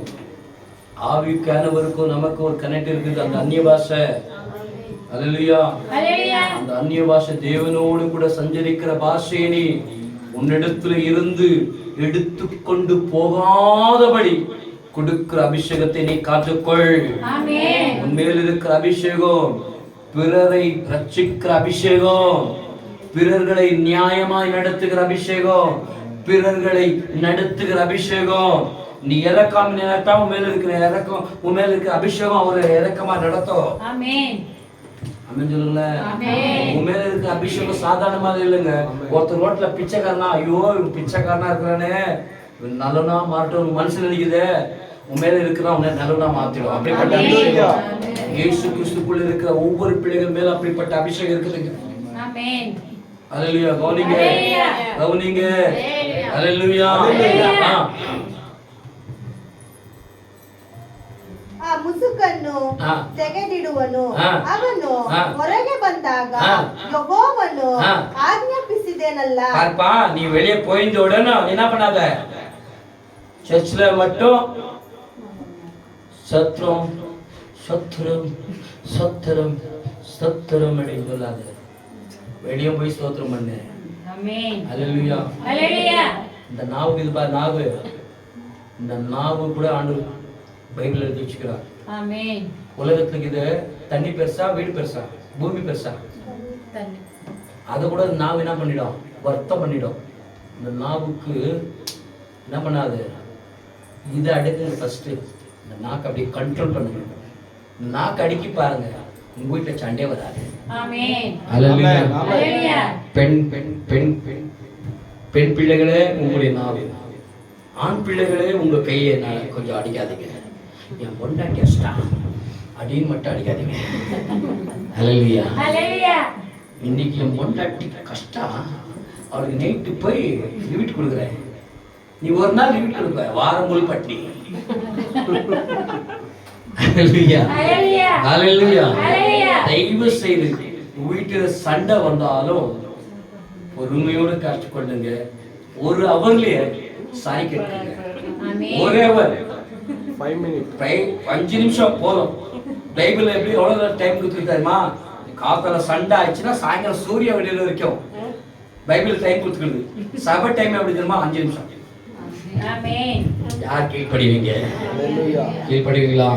ஆவிக்கானவருக்கும் நமக்கு ஒரு கனெக்ட் இருக்குது. அந்த அந்நிய பாஷை. அல்லேலூயா. அந்த அந்நிய பாஷை தேவனோடு கூட சஞ்சரிக்கிற பாஷையை நீ உன்னிடத்துல இருந்து எடுத்துக்கொண்டு போகாதபடி கொடுக்கிற அபிஷேகத்தை நீ காத்துக்கொள். உன்மேல் இருக்கிற அபிஷேகம் பிறரை ரட்சிக்கிற அபிஷேகம், பிறர்களை நியாயமாய் நடத்துகிற அபிஷேகம், பிறர்களை நடத்துகிற அபிஷேகம். நீ இறக்காம நினைத்தா உன் மேல இருக்கிற இறக்கம், உன் மேல இருக்கிற அபிஷேகம் அவரை இறக்கமா நடத்தும். ஆமென் சொல்லுங்களேன். உன் மேல இருக்கிற அபிஷேகம் சாதாரணமாக இல்லைங்க. ஒருத்தர் ரோட்ல பிச்சைக்காரனா, ஐயோ பிச்சைக்காரனா இருக்கிறானே நல்லவனா மாற்றணும் மனசு நினைக்குது. உன் மேல இருக்கிற உன்னை நல்லவனா மாத்திடும். அப்படிப்பட்ட அபிஷேகம் இயேசு கிறிஸ்துக்குள்ள இருக்கிற ஒவ்வொரு பிள்ளைகள் மேல அப்படிப்பட்ட அபிஷேகம் இருக்குதுங்க. அல்லேலூயா. கவுனிங்க. அல்லேலூயா. ಆ ಮುಸುಕನ್ನು ತೆಗೆದಿಡುವನು. ಅವನು ಹೊರಗೆ ಬಂದಾಗ ಯೆಹೋವನು ஆజ్ஞாபிசிதேனல்ல. பாருப்பா, நீ வெளியே போயிந்த உடனே என்ன பண்ணாத, சர்ச்சில் மட்டும் சத்ரம் சத்ரம் சத்ரம் சத்ரம் அப்படின்னு சொல்லாத. வெளியே போய் ஸ்தோத்திரம் பண்ணு. அல்லேலூயா. இந்த நாவுக்கு இது பாரு, நாவு, இந்த நாவு கூட ஆண்டவர் பைபிள் எழுதி வச்சுக்கிறார். உலகத்துக்கு இது தண்ணி பெருசா, வீடு பெருசா, பூமி பெருசா? அதை கூட நாவு என்ன பண்ணிடும், வர்த்தம் பண்ணிடும். இந்த நாவுக்கு என்ன பண்ணாது, இதை அடுக்கு ஃபர்ஸ்ட். இந்த நாக்கு அப்படியே கண்ட்ரோல் பண்ணுங்க. நாக்கு அடுக்கி பாருங்க, உங்க வீட்டுல சண்டே வராது. பெண் பெண் பெண் பெண் பெண் பிள்ளைகளே உங்களுடைய நாவு, ஆண் பிள்ளைகளே உங்க கையை கொஞ்சம் அடிக்காதீங்க. என் பொண்டாட்டி அஷ்டா அப்படின்னு மட்டும் அடிக்காதீங்க. அல்லேலூயா. இன்னைக்கு என் பொண்டாட்டி கஷ்டம், அவளுக்கு நைட்டு போய் லிமிட் கொடுக்குறேன். நீ ஒரு நாள் லிமிட் கொடுப்ப, வாரம் முழு பட்டி. தயவு செய்து வீட்டுல சண்டை வந்தாலும் பொறுமையோடு காட்சி கொள்ளுங்க. ஒரு அவர்லயே சாய் கேட்குங்க. ஒரே அவர் 5 நிமிஷம் போதும். பைபிள் எப்படி எவ்வளவு டைம் கொடுத்துருக்காருமா? காத்தால சண்டை ஆயிடுச்சுன்னா சாயங்காலம் சூரிய வெளியில வரைக்கும் பைபிள் டைம் கொடுத்துருது. சபை டைம் எப்படி தெரியுமா? 5 நிமிஷம். யார் கீழ்படுவீங்க? கீழ்படுவீங்களா?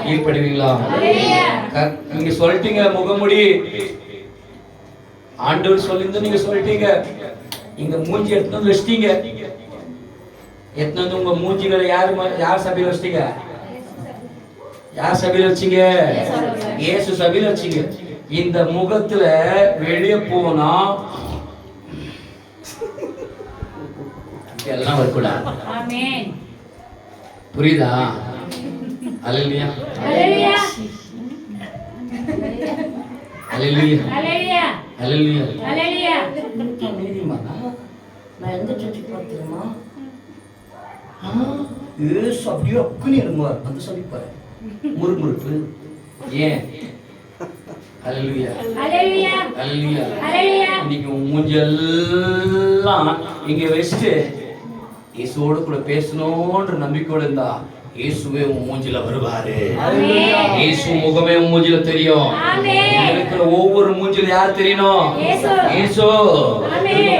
கீழ்படுவீங்களா? நீங்க சொல்லிட்டீங்க முகமுடி ஆண்டவர் சொல்லிருந்து நீங்க சொல்லிட்டீங்க. இங்க மூஞ்சி எடுத்து வச்சிட்டீங்க. எத்தனை உங்க மூஞ்சிகளை யார் சபையில வச்சிட்டீங்க? யார் சபையில வச்சீங்க? இயேசு சபையில வச்சீங்க. இந்த முகத்துல வெளியே போனா எல்லாம் வரக்கூடாது. புரியுதா? அல்லேலூயா. அல்லேலூயா. அல்லேலூயா. அல்லேலூயா. நான் எந்த சர்ச்சுக்கு பார்த்துருமா? ஏசு அப்படியே அக்குனி இருமார். அந்த சபை பாரு, முறுமுறுப்பு. ஏன்? அல்லேலூயா. அல்லேலூயா. அல்லேலூயா. இன்னைக்கு மூஞ்செல்லாம் இங்க வச்சுட்டு இயேசுவோடு கூட பேசணும்ன்ற நம்பிக்கையோடு இருந்தா இயேசுவே உன் மூஞ்சில வருவாரு. இயேசு முகமே உன் மூஞ்சில தெரியும். இருக்கிற ஒவ்வொரு மூஞ்சில யார் தெரியணும்? இயேசு.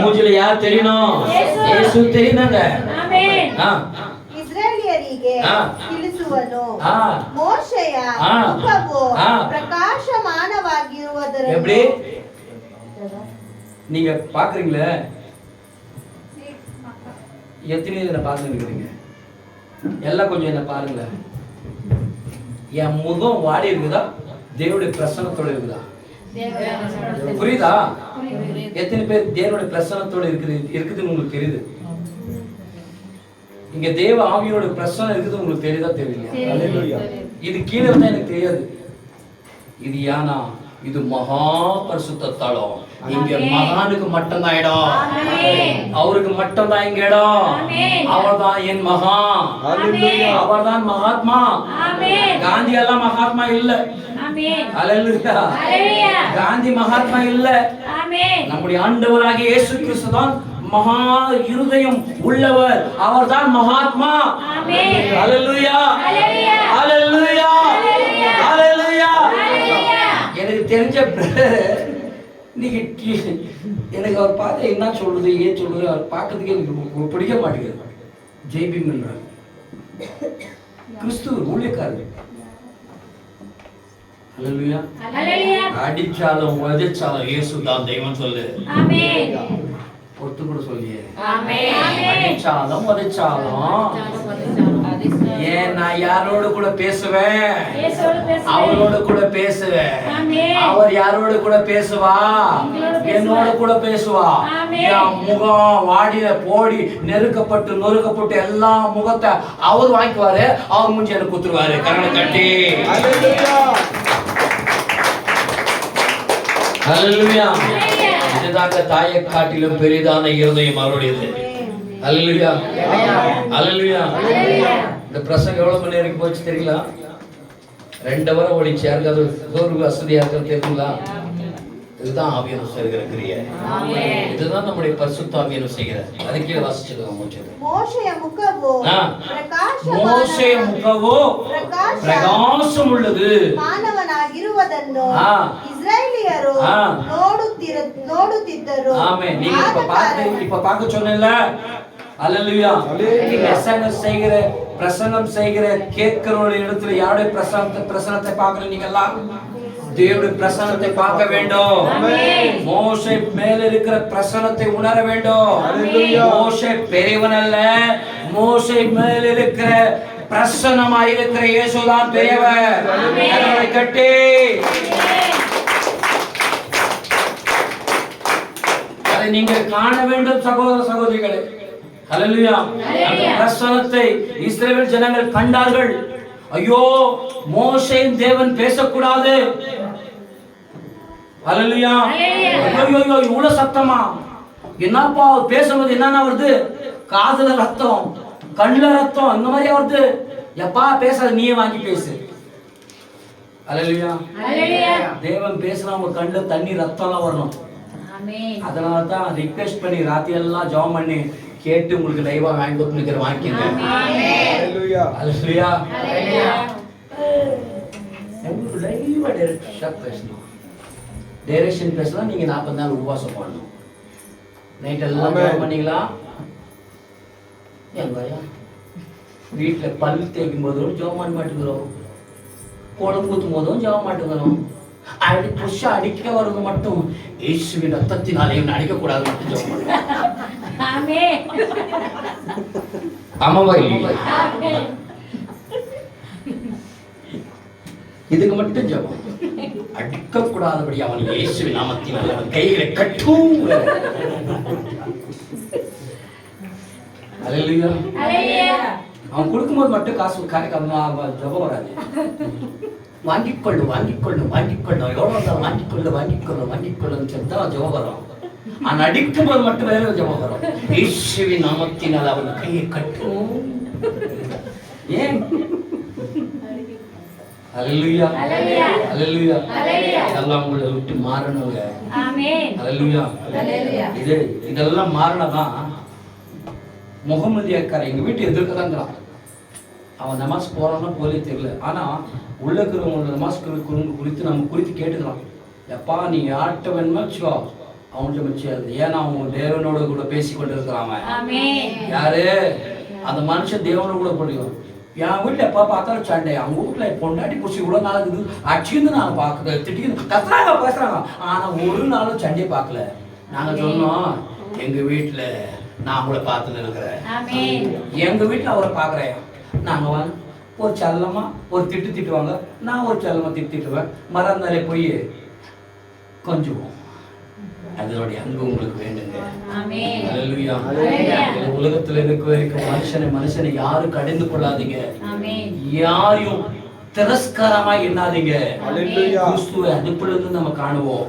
மூஞ்சில யார் தெரியணும்? இயேசு தெரியணுங்க. ಇಸ್ರಾಯೇಲಿಯರಿಗೆ ತಿಳಿಸುವನು. ಮೋಶೆಯ ಮುಖವು ಪ್ರಕಾಶಮಾನವಾಗಿರುವುದರಿಂದ. எப்படி நீங்க பாக்குறீங்களே, எத்தனை என்ன பாக்குறீங்க? எல்லாம் கொஞ்சம் என்ன பாருங்களேன். என் முகம் வாடி இருக்குதா? தேவனுடைய பிரசன்னத்தோட இருக்குதா? புரியுதா? எத்தனை பேர் தேவனுடைய பிரசன்னத்தோட இருக்குதுன்னு உங்களுக்கு தெரியுது? இங்க தேவ ஆவியோட பிரசன்னம் இருக்குது உங்களுக்கு தெரியுதா? தெரியலையா? இது கீழே இருந்தா எனக்கு தெரியாது. இது ஏனா இது மகா பரிசுத்த தலம். இங்க மகானுக்கு மட்டும்தான் இடம். அவருக்கு மட்டும்தான் இங்க இடம். அவர்தான் என் மகா. அவர்தான் மகாத்மா. காந்தி எல்லாம் மகாத்மா இல்ல. காந்தி மகாத்மா இல்ல. நம்முடைய ஆண்டவராகிய இயேசு கிறிஸ்து தான் மகா இருதயம் உள்ளவர். அவர்தான் மகாத்மா. ஹல்லேலூயா, ஹல்லேலூயா, ஹல்லேலூயா. எனக்கு தெரிஞ்ச நீங்க எனக்கு அவர் பார்த்து என்ன சொல்றது, ஏன் சொல்றது, அவர் பார்க்கறதுக்கு எனக்கு பிடிக்க மாட்டேங்குது. ஜெய்பீம் கிறிஸ்துவ ஊழியக்காரர். ஹல்லேலூயா. அடிச்சாலும் உதைச்சாலும் இயேசு தான் தெய்வம் சொல்லு. ஒத்து கூட சொல்லியே. அடிச்சாலும் உதைச்சாலும் ஏன் நான் யாரோடு கூட பேசுவேன்? அவரோடு கூட பேசுவேன். அவர் யாரோடு கூட பேசுவா? என்னோட கூட பேசுவா. என் முகம் வாடிய போடி நெருக்கப்பட்டு நொறுக்கப்பட்டு எல்லா முகத்தை அவர் வாங்கிக்குவாரு. அவர் முடிஞ்சு எனக்கு குத்துருவாரு கண்ணை கட்டி. ஹல்லேலூயா. இதுதாங்க தாயை காட்டிலும் பெரிதான இருதயம் அவருடையது. ஹல்லேலூயா, ஹல்லேலூயா. இந்த பிரசங்கம் எவ்வளவு மணி நேரம் போச்சு தெரியுங்களா? 2 வாரம் ஓடிச்சு. யாருக்கு அது ஒரு வசதியா இருக்கிறது தெரியுங்களா? இதுதான் ஆவியானவர் செய்கிற கிரியை. இதுதான் நம்முடைய பரிசுத்த ஆவியானவர் செய்கிற. அதுக்கே வாசிச்சுக்கலாம். மோசேய முகவோ பிரகாசம் உள்ளது. ಮಾನವನಾಗಿರುವುದನ್ನು ಇಸ್ರಾಯೇಲಿಯರು ನೋಡುತ್ತಿದ್ದರು. ஆமென். நீங்க இப்ப பார்க்க சொன்னேன்ல. அல்லேலூயா. பிரசங்கம் செய்கிற கேட்கிறவருடைய இடத்துல யாருடைய பிரசன்னத்தை பார்க்கணும்? நீங்க எல்லாம் தேவனுடைய பிரசன்னத்தை பார்க்க வேண்டும். மோசே மேல இருக்கிற பிரசன்னத்தை உணர வேண்டும். மோசே பெரியவன் அல்ல. மோசே மேல இருக்கிற பிரசன்னமாய் இருக்கிற இயேசுதான் பெரியவர். கரங்களை கட்டி அதை நீங்கள் காண வேண்டும் சகோதர சகோதரிகளே. ஹல்லேலூயா. அந்த பிரசன்னத்தை இஸ்ரவேல் ஜனங்கள் கண்டார்கள். ஐயோ, மோசேயின் தேவன் பேசக்கூடாது. ஹல்லேலூயா. ஐயோ இவ்வளவு சத்தமா? என்னப்பா பேசும்போது என்னன்னா வருது? காதுல ரத்தம், கண்ணுல ரத்தம், இந்த மாதிரி வருது. எப்பா பேசாத, நீயே வாங்கி பேசு. ஹல்லேலூயா. தேவன் பேசினா உங்க கண்ணுல தண்ணி ரத்தம்லாம் வரணும். அதனாலதான் ரிக்வெஸ்ட் பண்ணி ராத்திரி எல்லாம் ஜெபம் பண்ணி கேட்டு உங்களுக்கு லைவா வாங்கி கொடுத்துக்கிற வாங்கிக்கங்க. ஹல்லேலூயா, ஹல்லேலூயா. உங்களுக்கு லைவா டைரக்ஷன் பேசலாம். நீங்க 40 நாள் உபவாசம் பண்ணணும். நைட் எல்லாம் ஜெபம் பண்ணீங்களா? ஏன் பையா வீட்டுல பல் தேய்க்கும் போதும் ஜெபம் பண்ண மாட்டேங்கிறோம். குழம்பு ஊத்தும் போதும் ஜெபம் மாட்டேங்கிறோம். அப்படி புஷா அடிக்க வருது மட்டும் இயேசுவின் ரத்தத்தினாலே அடிக்க கூடாது மட்டும் ஜெபம் பண்ணுங்க. ஆமாவா இல்லையா? இதுக்கு மட்டும் ஜெபம். அடிக்க கூடாதபடி அவன் இயேசுவின் நாமத்தினால் அவன் கைகளை கட்டும். ஹல்லேலூயா. அவன் கொடுக்கும்போது மட்டும் காசு ஜெபம் வராது. வாங்கிக்கொள்ளு வாங்கிக்கொள்ளு வாங்கிக்கொள்ளு, எவ்வளவு வந்தாலும் வாங்கிக்கொள்ளு வாங்கிக்கொள்ளு வாங்கிக்கொள்ளுன்னு சொல்லிட்டு அவன் ஜெபம் வரும். அவன் அடிக்கும் போது மட்டும் வேற ஜெபம் வரும். இயேசுவின் நாமத்தினால் அவன் கையை கட்டும். ஏன்? ஹல்லேலூயா, ஹல்லேலூயா. இதெல்லாம் உங்களை விட்டு மாறணுங்க. ஹல்லேலூயா. இதெல்லாம் மாறினதான் முகமது அக்கார எங்க வீட்டு எதிர்க்க தான் அவன் நமாஸ் போறான்னா போலே தெரியல. ஆனா உள்ள இருக்கிறவங்க நமாஸ் குறித்து நம்ம குறித்து கேட்டுக்கலாம். எப்பா நீ யார்கிட்ட வேணுமா வச்சுக்கோ, அவன்கிட்ட வச்சு. ஏன்னா அவன் தேவனோட கூட பேசி கொண்டு இருக்கிறான். யாரு அந்த மனுஷன் தேவனோட கூட படிக்கும். என் வீட்டில் எப்போ பார்த்தாலும் சண்டை. அவங்க வீட்டில் பொண்டாட்டி பிடிச்சி இவ்வளோ நாள் இருக்குது, அடிச்சுன்னு நான் பார்க்குறேன், திட்டின்னு கத்துறாங்க பேசுறாங்க. ஆனால் ஒரு நாளும் சண்டையை பார்க்கல. நாங்கள் சொன்னோம் எங்கள் வீட்டில் நான் அவங்கள பார்த்துன்னு இருக்கிறேன், எங்கள் வீட்டில் அவரை பார்க்குறேன். நாங்கள் வந்து ஒரு செல்லமாக ஒரு திட்டுவாங்க, நான் ஒரு செல்லமாக திட்டுவேன். மறந்தாலே போய் கொஞ்சம் அதனுடைய அன்பு உங்களுக்கு வேண்டுங்க. அல்லேலூயா. உலகத்துல இருக்க மனுஷனை யாரும் கடந்து கொள்ளாதீங்க, யாரையும் திரஸ்காரமா எண்ணாதீங்க. கிறிஸ்துவை அதுக்குள்ள இருந்து நம்ம காணுவோம்.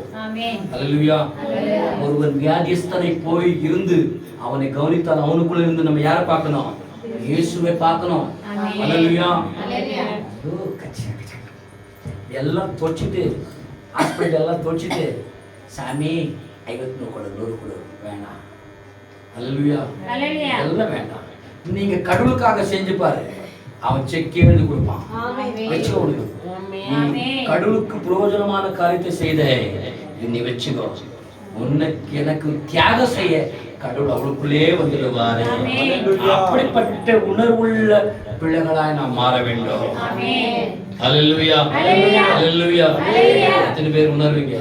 அல்லேலூயா. ஒருவன் வியாதிஸ்தனை போய் இருந்து அவனை கவனித்தால் அவனுக்குள்ள இருந்து நம்ம யாரை பார்க்கணும்? இயேசுவை பார்க்கணும். அல்லேலூயா. எல்லாம் தொச்சிட்டு ஹாஸ்பிட்டல் எல்லாம் தொச்சிட்டு சாமி 50 கொடு 100 கொடு வேணாம். அல்லேலூயா. எல்லாம் வேண்டாம். நீங்க கடவுளுக்காக செஞ்சு பாரு, அவன் செக்கே எழுதி கொடுப்பான். வச்சுக்கோ. கடவுளுக்கு பிரயோஜனமான காரியத்தை செய்த நீ வச்சுக்கோ. உனக்கு எனக்கு தியாகம் செய்ய கடவுள் அவளுக்குள்ளே வந்துடுவாரு. அப்படிப்பட்ட உணர்வுள்ள பிள்ளைகளாய் நாம் மாற வேண்டும். அல்லேலூயா. அல்லேலூயா. எத்தனை பேர் உணர்வீங்க?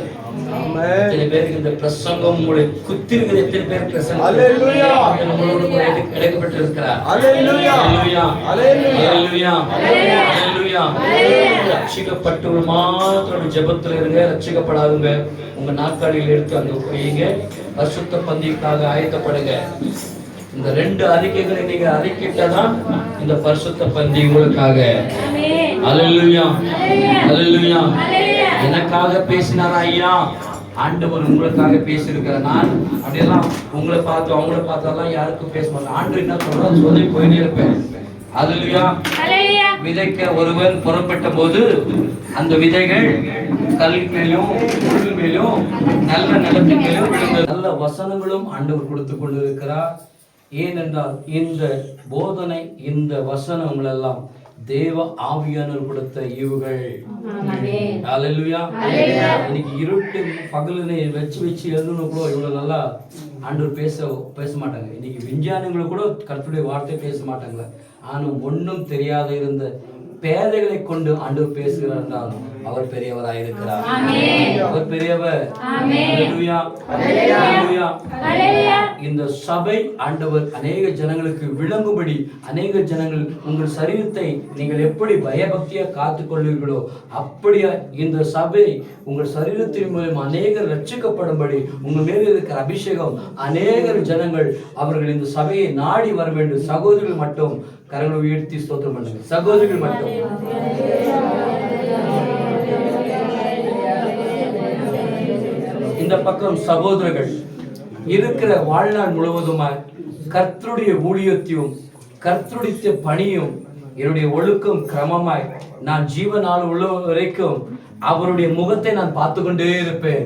எத்தனை பேருக்கு இந்த பிரசங்கம் உங்களை குத்திருக்குது? எத்தனை பேர் பிரசங்கம் நம்மளோடு கூட எடுக்கப்பட்டிருக்கிறார்? அல்லேலூயா. அல்லேலூயா. அல்லேலூயா. ரட்சிக்கப்பட்டவங்க மாத்திரம் ஜெபத்துல இருங்க, ரட்சிக்கப்படாதுங்க உங்க நாட்காலியில் எடுத்து அங்க போயிங்க. பரிசுத்த பந்திக்காக ஆயத்தப்படுங்க. இந்த 2 அறிக்கைகளை நீங்க அறிக்கிட்டதான் இந்த பரிசுத்த பந்தி உங்களுக்காக. அல்லேலூயா. அல்லேலூயா. எனக்காக பேசினாரா ஐயா? ஆண்டவர் உங்களுக்காக பேசியிருக்கிறார். நான் அப்படியெல்லாம் உங்களை பார்த்து அவங்கள பார்த்தெல்லாம் யாருக்கும் பேச மாட்டேன். ஆண்டவர் என்ன சொல்றாரு சொல்லி போயிட்டே இருப்பேன். அல்லேலூயா. விதைக்க ஒருவன் புறப்பட்ட போது அந்த விதைகள் கல் மேலும் புல் மேலும் நல்ல நிலத்தின் மேலும் விழுந்தது. நல்ல வசனங்களும் ஆண்டவர் கொடுத்து கொண்டிருக்கிறார். ஏனென்றால் இந்த போதனை, இந்த வசனங்கள் எல்லாம் தேவ ஆவியானவர் கொடுத்த ஈவுகள். அல்லேலூயா. இன்னைக்கு இருட்டு பகலினை வச்சு எழுதணும் கூட இவ்வளவு நல்லா ஆண்டவர் பேச மாட்டாங்க. இன்னைக்கு விஞ்ஞானிகளை கூட கர்த்தருடைய வார்த்தை பேச மாட்டாங்க. ஆனால் ஒன்றும் தெரியாத இருந்த பேதைகளை கொண்டு ஆண்டவர் பேசுகிறார் என்றால் அவர் பெரியவராய் இருக்கிறார். அவர் பெரியவர். அல்லேலூயா. அல்லேலூயா. இந்த சபை ஆண்டவர் அநேக ஜனங்களுக்கு விளங்கும்படி, அநேக ஜனங்கள் உங்கள் சரீரத்தை நீங்கள் எப்படி பயபக்தியா காத்துக் கொள்வீர்களோ அப்படியா இந்த சபை உங்கள் சரீரத்தின் மூலம் அநேகர் ரட்சிக்கப்படும்படி உங்கள் மேல் இருக்கிற அபிஷேகம் அநேகர் ஜனங்கள் அவர்கள் இந்த சபையை நாடி வர வேண்டும். சகோதரிகள் மட்டும் கரங்களை உயர்த்தி ஸ்தோத்திரம் பண்ணுங்க. சகோதரிகள் மட்டும். இந்த பக்கம் சகோதரர்கள் இருக்கிற வாழ்நாள் முழுவதுமாய் கர்த்தருடைய ஊழியத்தையும் கர்த்தருடைய பணியும் என்னுடைய ஒழுக்கம் கிரமமாய் நான் ஜீவனால் உள்ள வரைக்கும் அவருடைய முகத்தை நான் பார்த்து கொண்டே இருப்பேன்.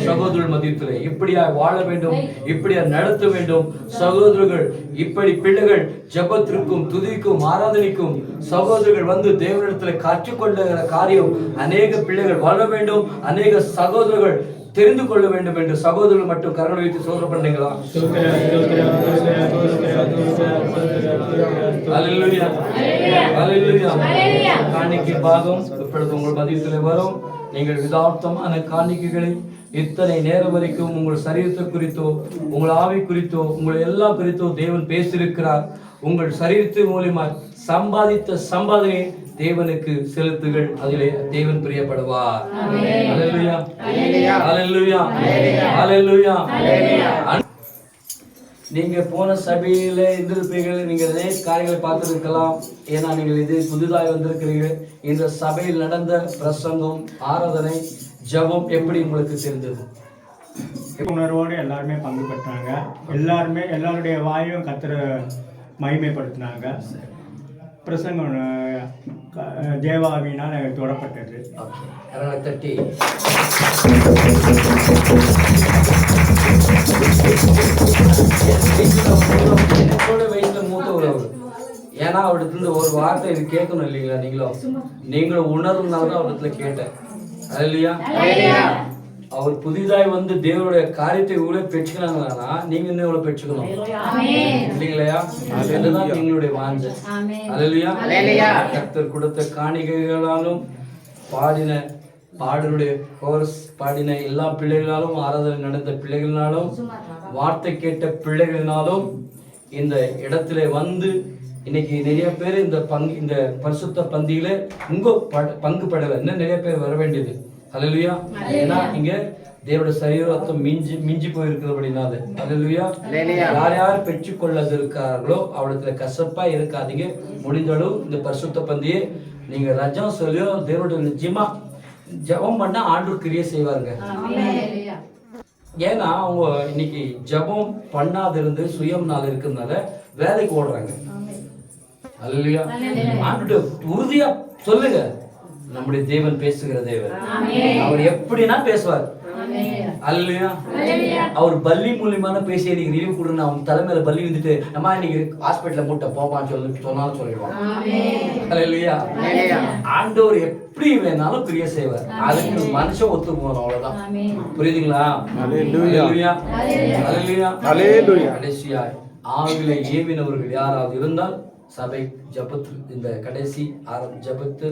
சகோதரர்கள் மத்தியத்தில் இப்படியா வாழ வேண்டும், இப்படியா நடத்த வேண்டும். சகோதரர்கள் இப்படி பிள்ளைகள் ஜெபத்திற்கும் துதிக்கும் ஆராதனைக்கும் சகோதரர்கள் வந்து தேவனிடத்தில் கற்றுக்கொண்ட காரியம் அநேக பிள்ளைகள் வாழ வேண்டும், அநேக சகோதரர்கள் தெரிந்து கொள்ள வேண்டும் என்று சகோதரர்கள் மட்டும் கரங்களை வைத்து சோதனை பண்ணீங்களா? அல்லேலூயா. அல்லேலூயா. காணிக்கை பாகம் இப்பொழுது உங்கள் மதியத்தில் வரும். நீங்கள் யதார்த்தமான காணிக்கைகளை இத்தனை நேரம் வரைக்கும் உங்கள் சரீரத்தை குறித்தோ உங்கள் ஆவி குறித்தோ உங்கள் எல்லாம் குறித்தோ தேவன் பேசியிருக்கிறார். உங்கள் சரீரத்தின் மூலமா சம்பாதித்த சம்பாதனை தேவனுக்கு செலுத்துகள், அதிலே தேவன் பிரியப்படுவார். அல்லேலூயா. அல்லேலூயா. அல்லேலூயா. நீங்க போன சபையில இருந்திருப்பீர்கள், நீங்க நிறைய காரியங்களை பார்த்திருக்கலாம். ஏன்னா நீங்கள் இது புதிதாக வந்திருக்கிறீர்கள். இந்த சபையில் நடந்த பிரசங்கம், ஆராதனை, ஜெபம் எப்படி உங்களுக்கு தெரிந்தது? உணர்வோடு எல்லாருமே பங்கு பெற்றாங்க. எல்லாருடைய வாயும் கர்த்தரை மகிமைப்படுத்தினாங்க. பிரசங்கம் தேவாவினால் தொடப்பட்டது. தட்டி என்னோட வயசுல மூத்த உறவு ஏன்னா அவரிடத்துல ஒரு வார்த்தை இது கேட்கணும் இல்லைங்களா? நீங்களும் உணர்வுனால தான் அவரிடத்துல கேட்டேன். அல்லேலூயா. அவர் புதிதாய் வந்து தேவனுடைய காரியத்தை இவ்வளவு பெற்றுக்கிறாங்கன்னா நீங்க இன்னும் இவ்வளவு பெற்றுக்கணும் இல்லைங்களா? அதுதான் நீங்களுடைய வாஞ்சை. அல்லேலூயா. கர்த்தர் கொடுத்த காணிக்கைகளாலும் பாடின பாடலுடைய கோர்ஸ் பாடின எல்லா பிள்ளைகளாலும், ஆராதனை நடந்த பிள்ளைகளினாலும், வார்த்தை கேட்ட பிள்ளைகளினாலும் இந்த இடத்துல வந்து இன்னைக்கு நிறைய பேர் இந்த பரிசுத்த பந்தியில உங்க பங்கு படல. இன்னும் நிறைய பேர் வர வேண்டியது. அல்லேலூயா. ஏன்னா இங்க தேவனுடைய சரீரத்தை மிஞ்சி போயிருக்கிறபடினால. அல்லேலூயா. யார் யார் பெற்றுக்கொள்ளது இருக்கார்களோ அவஇடத்துல கசப்பா இருக்காதீங்க. முடிந்தளவு இந்த பரிசுத்த பந்தியை நீங்க ரஜம் சொல்லியோ தேவனுடைய நிச்சயமா ஜபம் பண்ண ஆண்டவர் கிரியை செய்வாருங்க. ஏன்னா அவங்க இன்னைக்கு ஜபம் பண்ணாதிருந்து சுயம்னால இருக்கிறதுனால வேலைக்கு ஓடுறாங்க. அல்லேலூயா. ஆண்டவர்ட்ட உறுதியா சொல்லுங்க, நம்முடைய தேவன் பேசுகிற தேவன். அவர் எப்படின்னா பேசுவார். அல்லேலூயா. அவர் பல்லி மூலியமான பேசி நீங்க ரிலீவ் கொடுங்க, அவங்க தலைமையில பல்லி வந்துட்டு நம்ம இன்னைக்கு ஹாஸ்பிட்டல்ல மூட்டை போப்பான்னு சொன்னாலும் சொல்லிடுவாங்க. அல்லேலூயா. ஆண்டவர் எப்படி வேணாலும் கிரியை செய்வார். அதுக்கு மனுஷன் ஒத்து போகணும், அவ்வளவுதான். புரியுதுங்களா? அல்லேலூயா. அல்லேலூயா. கடைசியா ஆவில ஏவினவர்கள் யாராவது இருந்தால் சபை ஜபத்து இந்த கடைசி ஜபத்து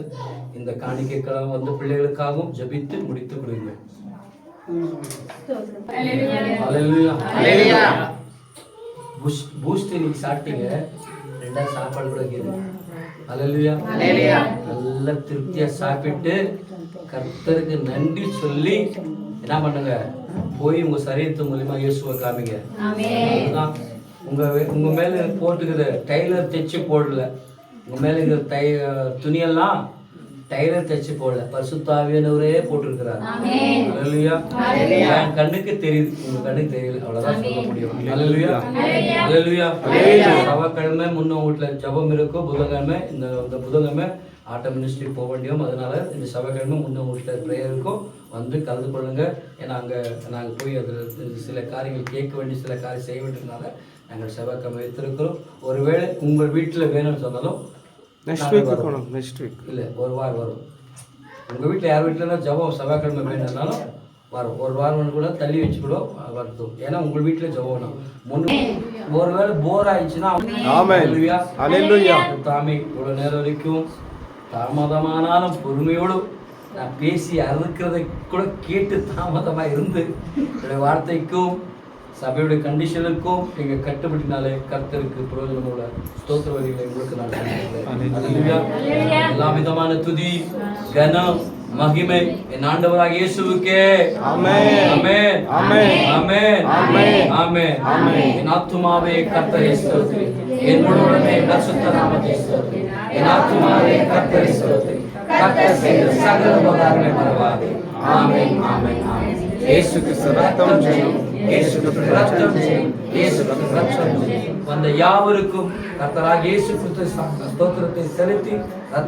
இந்த காணிக்கைக்காக வந்து பிள்ளைகளுக்காகவும் ஜபித்து முடித்து கொடுங்க. பூஸ்ட் நீங்க சாப்பிட்டீங்க, ரெண்டாவது சாப்பாடு கூட கேட்குது. அல்லேலூயா. நல்ல திருப்தியா சாப்பிட்டு கர்த்தருக்கு நன்றி சொல்லி என்ன பண்ணுங்க, போய் உங்க சரீரத்து மூலியமா இயேசுவை காமிங்க. உங்க மேல போட்டுக்கிற டைலர் தைச்சு போடல, உங்க மேல இருக்கிற துணியெல்லாம் டைலர் தைச்சு போடல, பரிசுத்த ஆவியானவரே போட்டிருக்கிறார். அல்லேலூயா. என் கண்ணுக்கு தெரியுது, உங்க கண்ணுக்கு தெரியல, அவ்வளவுதான் சொல்ல முடியும். அல்லேலூயா. அல்லேலூயா. செவ்வாய்க்கிழமை முன்ன வீட்டுல ஜபம் இருக்கும், புதன்கிழமை இந்த புதன்கிழமை ஆட்ட மினிஸ்ட்ரி போக வேண்டியும். அதனால இந்த செவ்வாய்க்கிழமை முன்ன வீட்டுல ப்ரேயர் இருக்கும், வந்து கலந்து கொள்ளுங்க. ஏன்னா அங்க நாங்க போய் அதில் சில காரியங்கள் கேட்க வேண்டிய சில காரியம் செய்ய வேண்டியதுனால நாங்கள் செவ்வாய்க்கிழமை வைத்திருக்கிறோம். ஒருவேளை உங்கள் வீட்டில் வேணும்னு சொன்னாலும் நெக்ஸ்ட் வீக் இல்லை, ஒரு வாரம் வரும். உங்கள் வீட்டில் யார் வீட்டிலனா ஜபம் செவ்வாய்க்கிழமை வேணும்னாலும் வரும். ஒரு வாரம் கூட தள்ளி வச்சு கூட வருது. ஏன்னா உங்கள் வீட்டில் ஜபம் முன்னு ஒருவேளை போர் ஆயிடுச்சுன்னா தாமி இவ்வளோ நேரம் வரைக்கும் தாமதமானாலும் பொறுமையோடு நான் பேசி அறுக்கிறதை கூட கேட்டு தாமதமாக இருந்து என்னுடைய வார்த்தைக்கும் சபையுடைய கண்டிஷனுக்கும் எங்க கட்டுப்படினாலே கர்த்தருக்கு பிரயோஜனமுள்ள ஸ்தோத்திர வரிகளை உங்களுக்கு நான் சொல்கிறேன். எல்லா விதமான துதி கனம் மகிமை என் ஆண்டவராகிய இயேசுவுக்கே. ஆமென். ஆமென். ஆமென். ஆமென். ஆமென். ஆமென். என் ஆத்துமாவே கர்த்தரை ஸ்தோத்திரி, என் முழுவதுமே பரிசுத்த நாமத்தை ஸ்தோத்திரி. என் ஆத்துமாவே கர்த்தரை ஸ்தோத்திரி, கர்த்தர் செய்த சகல உபகாரங்களை மறவாதே. ஆமென். ஆமென். ஆமென். இயேசு கிறிஸ்து ரத்தம் செய்யும், இயேசு கிறிஸ்து ரத்தம் செய்யும், இயேசு கிறிஸ்து ரத்தம் செய்யும். வந்த யாவருக்கும் கர்த்தராகிய இயேசு கிறிஸ்து ஸ்தோத்திரத்தை செலுத்தி